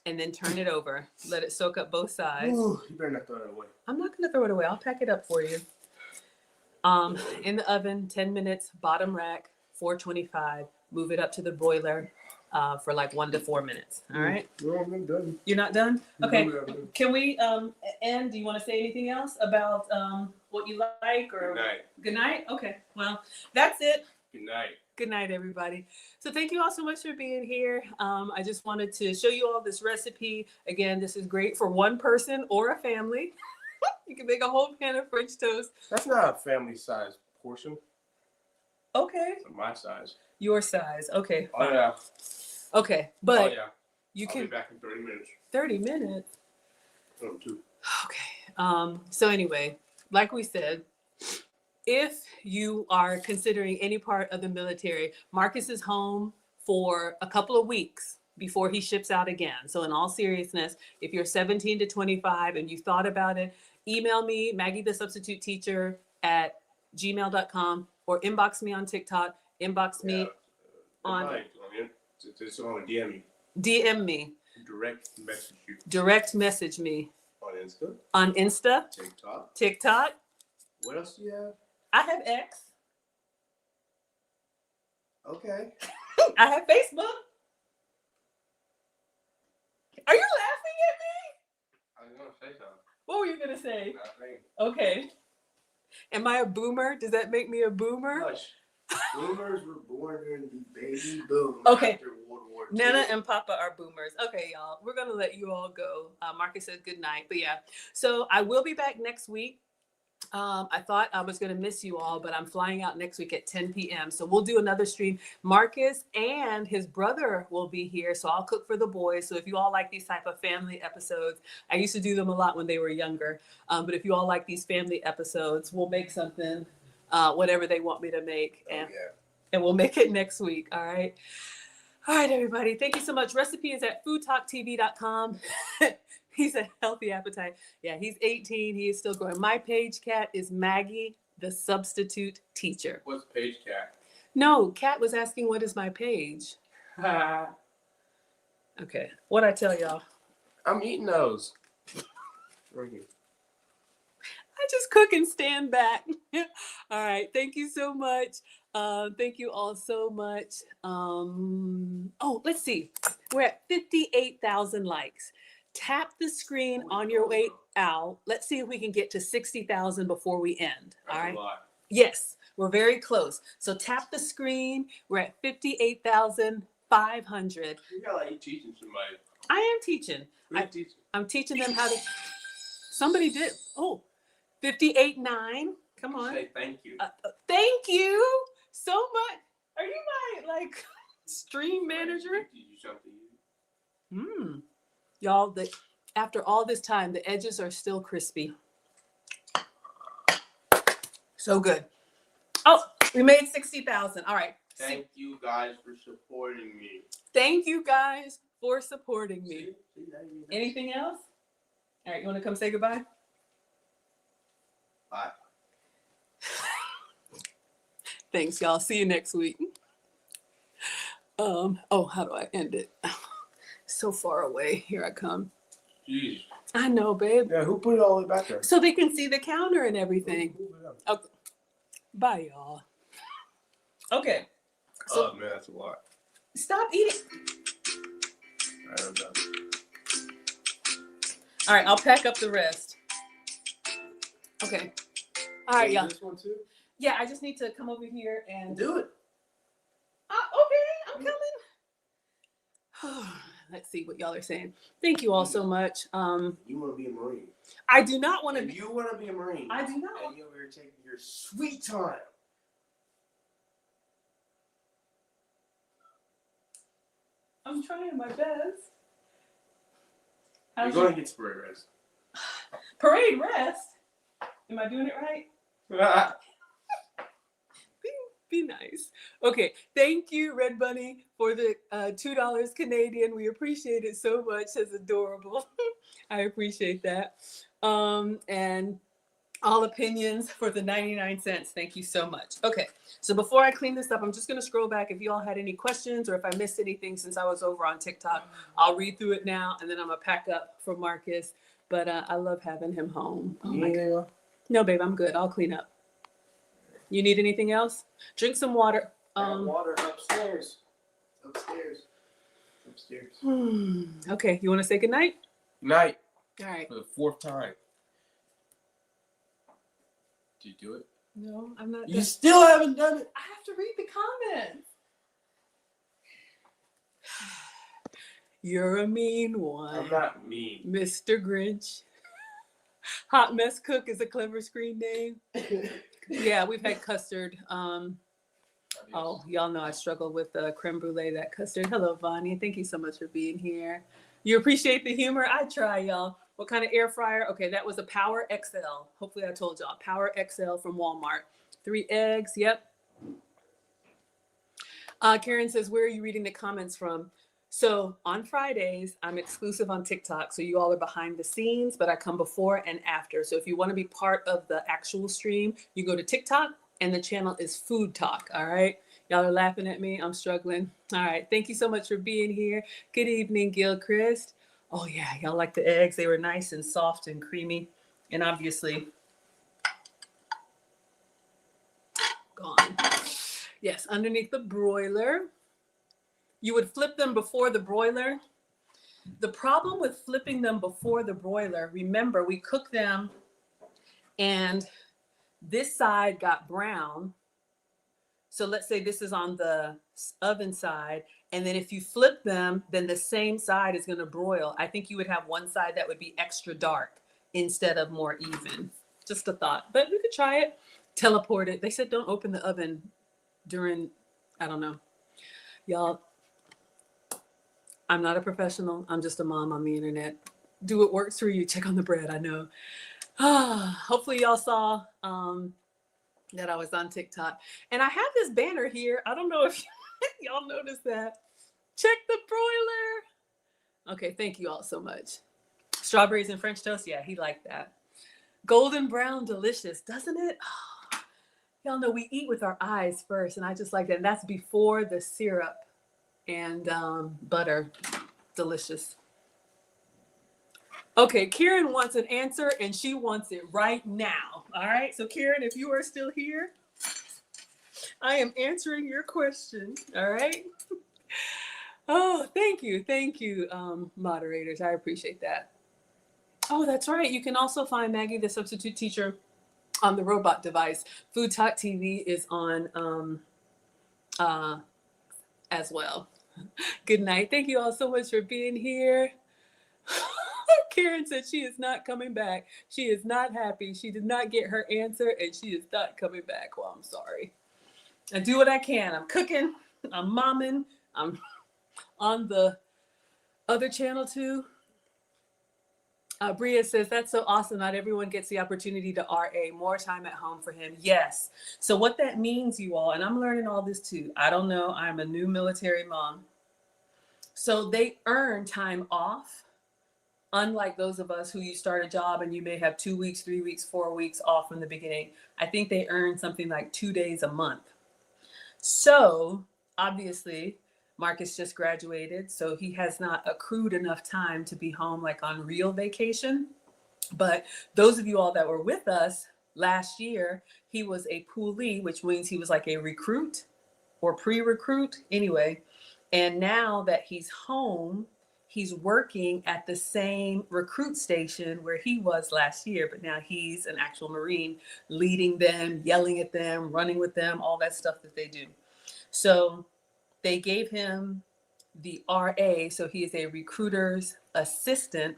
and then turn it over. Let it soak up both sides. Ooh, you better not throw that away. I'm not gonna throw it away. I'll pack it up for you. In the oven, 10 minutes, bottom rack, 425. Move it up to the broiler for like 1 to 4 minutes. All right. No, I'm done. You're not done? Okay. No, I'm done. Can we end? Do you want to say anything else about what you like or Good night. Good night? Okay. Well, that's it. Good night. Good night, everybody. So thank you all so much for being here. I just wanted to show you all this recipe. Again, this is great for one person or a family. You can make a whole pan of French toast. That's not a family size portion. Okay. It's my size. Your size. Okay. Oh yeah. Okay. But Oh yeah. you I'll can be back in 30 minutes. 30 minutes. Oh, 2. Okay. So anyway, like we said, if you are considering any part of the military, Marcus is home for a couple of weeks before he ships out again. So in all seriousness, if you're 17 to 25 and you thought about it, email me, Maggie the Substitute Teacher at gmail.com, or inbox me on TikTok, inbox me on It's on DM me. DM me, Direct message you. direct message me On Insta. on Insta, TikTok. TikTok. What else do you have? I have X. Okay. I have Facebook. Are you laughing at me? I was gonna say something. What were you gonna say? Nothing. Okay. Am I a boomer? Does that make me a boomer? Hush. Boomers were born during the baby boom. Okay. After World War II. Nana and Papa are boomers. Okay, y'all. We're gonna let you all go. Marcus said good night. But yeah. So I will be back next week. I thought I was going to miss you all, but I'm flying out next week at 10 p.m. So we'll do another stream. Marcus and his brother will be here. So I'll cook for the boys. So if you all like these type of family episodes, I used to do them a lot when they were younger. But if you all like these family episodes, we'll make something, whatever they want me to make. And we'll make it next week. All right. All right, everybody. Thank you so much. Recipe is at foodtalktv.com. He's a healthy appetite. Yeah, he's 18. He is still growing. My page, Cat, is Maggie, the Substitute Teacher. What's Page Cat? No, Cat was asking, what is my page? Okay, what'd I tell y'all? I'm eating those. Right here. I just cook and stand back. All right, thank you so much. Thank you all so much. Oh, let's see. We're at 58,000 likes. Tap the screen on your way out. Let's see if we can get to 60,000 before we end. All right. Yes, we're very close. So tap the screen. We're at 58,500. You got like you teaching somebody. I am teaching. I'm teaching them how to. Somebody did. Oh, 58.9. Come on. Say thank you. Thank you so much. Are you my stream manager? Y'all, after all this time, the edges are still crispy. So good. Oh, we made 60,000. All right. Thank you guys for supporting me. Thank you guys for supporting me. See, Anything else? All right, you want to come say goodbye? Bye. Thanks, y'all. See you next week. How do I end it? So far away. Here I come. Jeez. I know, babe. Yeah, who put it all the way back there? So they can see the counter and everything. Who put it up? Okay. Bye, y'all. Okay. So Oh man, that's a lot. stop eating. All right, I'm done. All right, I'll pack up the rest. Okay. All right, y'all. This one too? Yeah, I just need to come over here and Do it. okay, I'm coming. Let's see what y'all are saying. Thank you all so much. You want to be a Marine. I do not want to If be. you want to be a Marine, I do not. and you're over here taking your sweet time. I'm trying my best. You're How's going your to get spray rest. parade rest? Am I doing it right? Be nice. Okay, thank you, Red Bunny, for the $2 Canadian. We appreciate it so much. It's adorable. I appreciate that. And all opinions for the 99 cents. Thank you so much. Okay, so before I clean this up, I'm just going to scroll back. If you all had any questions or if I missed anything since I was over on TikTok, I'll read through it now, and then I'm going to pack up for Marcus. But I love having him home. Oh my God. No, babe, I'm good. I'll clean up. You need anything else? Drink some water. Water upstairs. Upstairs. Okay, you want to say goodnight? Night. All right. For the 4th time. Did you do it? No, I'm not. You still haven't done it. I have to read the comments. You're a mean one. I'm not mean. Mr. Grinch. Hot Mess Cook is a clever screen name. Yeah, we've had custard. Oh, y'all know I struggle with creme brulee, that custard. Hello, Vanya. Thank you so much for being here. You appreciate the humor? I try, y'all. What kind of air fryer? Okay, that was a Power XL. Hopefully I told y'all. Power XL from Walmart. 3 eggs, yep. Karen says, where are you reading the comments from? So on Fridays, I'm exclusive on TikTok. So you all are behind the scenes, but I come before and after. So if you want to be part of the actual stream, you go to TikTok and the channel is Food Talk. All right. Y'all are laughing at me. I'm struggling. All right. Thank you so much for being here. Good evening, Gilchrist. Oh yeah. Y'all like the eggs. They were nice and soft and creamy. And obviously gone. Yes. Underneath the broiler. You would flip them before the broiler. The problem with flipping them before the broiler, remember we cook them and this side got brown. So let's say this is on the oven side. And then if you flip them, then the same side is going to broil. I think you would have one side that would be extra dark instead of more even. Just a thought, but we could try it. Teleport it. They said don't open the oven during, I don't know. Y'all, I'm not a professional. I'm just a mom on the internet. Do what works for you. Check on the bread. I know. Hopefully y'all saw that I was on TikTok. And I have this banner here. I don't know if y'all noticed that. Check the broiler. Okay, thank you all so much. Strawberries and French toast. Yeah, he liked that. Golden brown, delicious, doesn't it? Oh, y'all know we eat with our eyes first. And I just like that. And that's before the syrup and butter. Delicious. Okay, Karen wants an answer and she wants it right now. All right, so Karen, if you are still here, I am answering your question. All right. Oh, thank you. Thank you, moderators. I appreciate that. Oh, that's right. You can also find Maggie, the substitute teacher, on the robot device. Food Talk TV is on as well. Good night. Thank you all so much for being here. Karen said she is not coming back. She is not happy. She did not get her answer and she is not coming back. Well, I'm sorry. I do what I can. I'm cooking. I'm momming. I'm on the other channel too. Bria says, that's so awesome. Not everyone gets the opportunity to RA. More time at home for him. Yes. So what that means, you all, and I'm learning all this too. I don't know. I'm a new military mom. So they earn time off unlike those of us who you start a job and you may have 2 weeks, 3 weeks, 4 weeks off from the beginning. I think they earn something like 2 days a month. So obviously, Marcus just graduated, so he has not accrued enough time to be home like on real vacation. But those of you all that were with us last year, he was a poolee, which means he was like a recruit or pre-recruit anyway. And now that he's home, he's working at the same recruit station where he was last year, but now he's an actual Marine, leading them, yelling at them, running with them, all that stuff that they do. So they gave him the RA, so he is a recruiter's assistant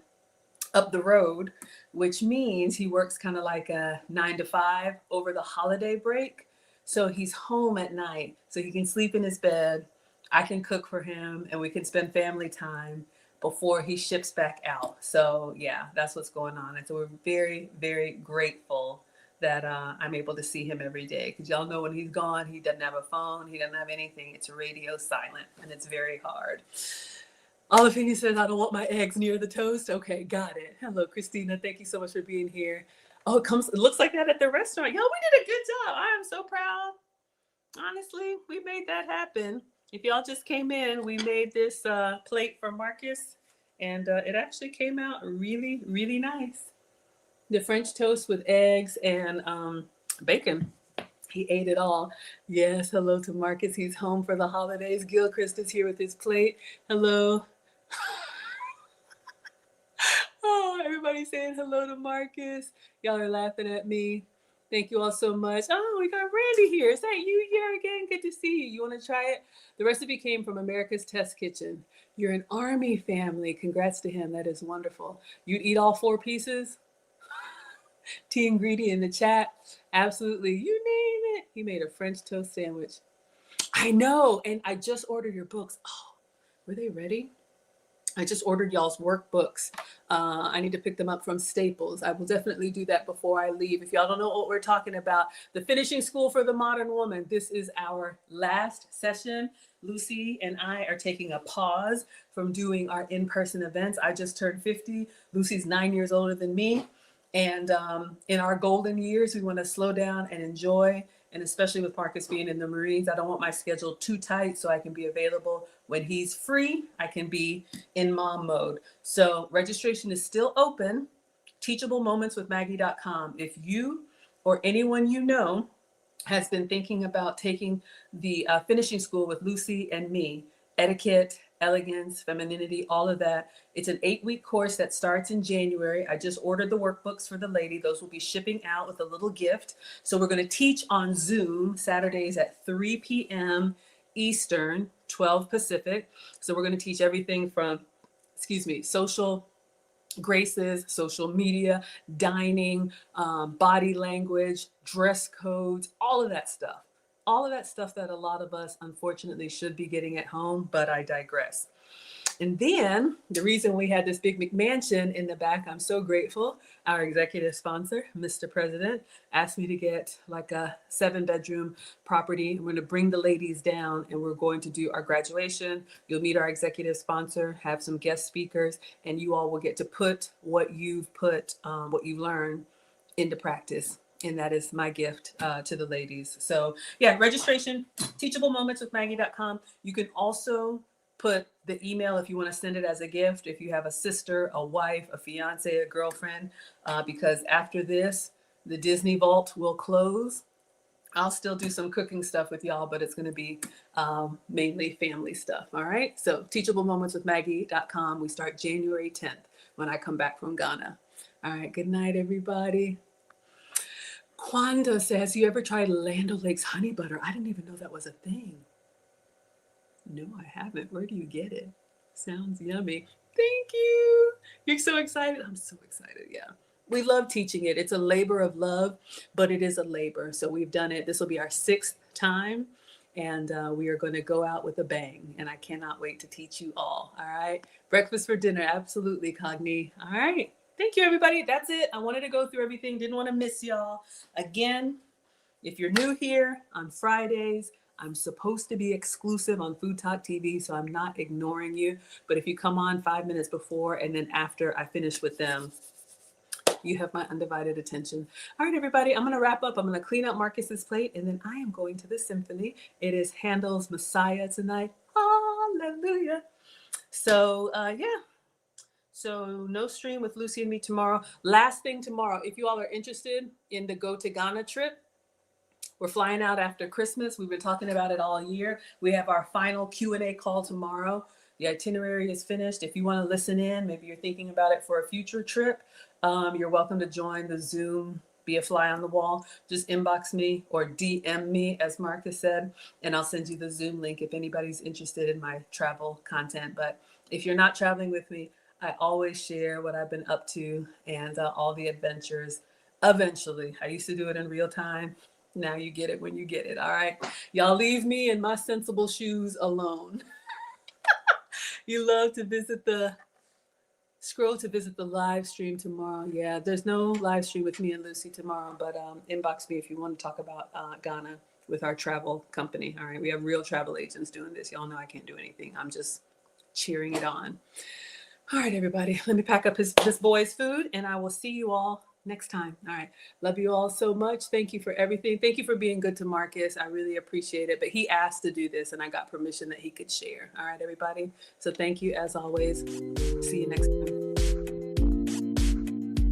up the road, which means he works kind of like a 9 to 5 over the holiday break. So he's home at night, so he can sleep in his bed. I can cook for him, and we can spend family time before he ships back out. So yeah, that's what's going on. And so we're very, very grateful that I'm able to see him every day. Because y'all know when he's gone, he doesn't have a phone, he doesn't have anything. It's radio silent, and it's very hard. Olafini says, I don't want my eggs near the toast. Okay, got it. Hello, Christina. Thank you so much for being here. Oh, it looks like that at the restaurant. Yo, we did a good job. I am so proud. Honestly, we made that happen. If y'all just came in, we made this plate for Marcus, and it actually came out really, really nice. The French toast with eggs and bacon. He ate it all. Yes, hello to Marcus. He's home for the holidays. Gilchrist is here with his plate. Hello. Oh, everybody's saying hello to Marcus. Y'all are laughing at me. Thank you all so much. Oh, we got Randy here. Is that you here again? Good to see you. You want to try it? The recipe came from America's Test Kitchen. You're an Army family. Congrats to him. That is wonderful. You'd eat all 4 pieces? Tea and Greedy in the chat. Absolutely. You name it. He made a French toast sandwich. I know. And I just ordered your books. Oh, were they ready? I just ordered y'all's workbooks. I need to pick them up from Staples. I will definitely do that before I leave. If y'all don't know what we're talking about, the Finishing School for the Modern Woman. This is our last session. Lucy and I are taking a pause from doing our in-person events. I just turned 50. Lucy's 9 years older than me. And in our golden years, we want to slow down and enjoy. And especially with Marcus being in the Marines, I don't want my schedule too tight so I can be available when he's free. I can be in mom mode. So registration is still open. TeachableMomentsWithMaggie.com. If you or anyone you know has been thinking about taking the finishing school with Lucy and me, etiquette, elegance, femininity, all of that. It's an 8-week course that starts in January. I just ordered the workbooks for the lady. Those will be shipping out with a little gift. So we're going to teach on Zoom Saturdays at 3 p.m. Eastern, 12 Pacific. So we're going to teach everything from, social graces, social media, dining, body language, dress codes, all of that stuff. All of that stuff that a lot of us, unfortunately, should be getting at home, but I digress. And then the reason we had this big McMansion in the back, I'm so grateful. Our executive sponsor, Mr. President, asked me to get like a 7-bedroom property. We're going to bring the ladies down and we're going to do our graduation. You'll meet our executive sponsor, have some guest speakers, and you all will get to put what you've learned into practice. And that is my gift to the ladies. So yeah, registration, TeachableMomentsWithMaggie.com. You can also put the email if you want to send it as a gift, if you have a sister, a wife, a fiance, a girlfriend, because after this, the Disney Vault will close. I'll still do some cooking stuff with y'all, but it's going to be mainly family stuff. All right. So TeachableMomentsWithMaggie.com. We start January 10th when I come back from Ghana. All right. Good night, everybody. Kwanda says, you ever tried Land O'Lakes honey butter? I didn't even know that was a thing. No, I haven't. Where do you get it? Sounds yummy. Thank you. You're so excited. I'm so excited. Yeah. We love teaching it. It's a labor of love, but it is a labor. So we've done it. This will be our 6th time. And we are going to go out with a bang. And I cannot wait to teach you all. All right. Breakfast for dinner. Absolutely, Cogni. All right. Thank you, everybody. That's it. I wanted to go through everything. Didn't want to miss y'all. Again, if you're new here on Fridays, I'm supposed to be exclusive on Food Talk TV, so I'm not ignoring you. But if you come on 5 minutes before and then after I finish with them, you have my undivided attention. All right, everybody, I'm going to wrap up. I'm going to clean up Marcus's plate, and then I am going to the symphony. It is Handel's Messiah tonight. Hallelujah. So, yeah. So no stream with Lucy and me tomorrow. Last thing tomorrow, if you all are interested in the Go to Ghana trip, we're flying out after Christmas. We've been talking about it all year. We have our final Q&A call tomorrow. The itinerary is finished. If you want to listen in, maybe you're thinking about it for a future trip, you're welcome to join the Zoom, be a fly on the wall. Just inbox me or DM me, as Marcus said, and I'll send you the Zoom link if anybody's interested in my travel content. But if you're not traveling with me, I always share what I've been up to and all the adventures. Eventually, I used to do it in real time. Now you get it when you get it. All right. Y'all leave me and my sensible shoes alone. You love to visit scroll to visit the live stream tomorrow. Yeah, there's no live stream with me and Lucy tomorrow, but inbox me if you want to talk about Ghana with our travel company. All right. We have real travel agents doing this. Y'all know I can't do anything. I'm just cheering it on. All right, everybody. Let me pack up this boy's food and I will see you all next time. All right. Love you all so much. Thank you for everything. Thank you for being good to Marcus. I really appreciate it. But he asked to do this and I got permission that he could share. All right, everybody. So thank you as always. See you next time.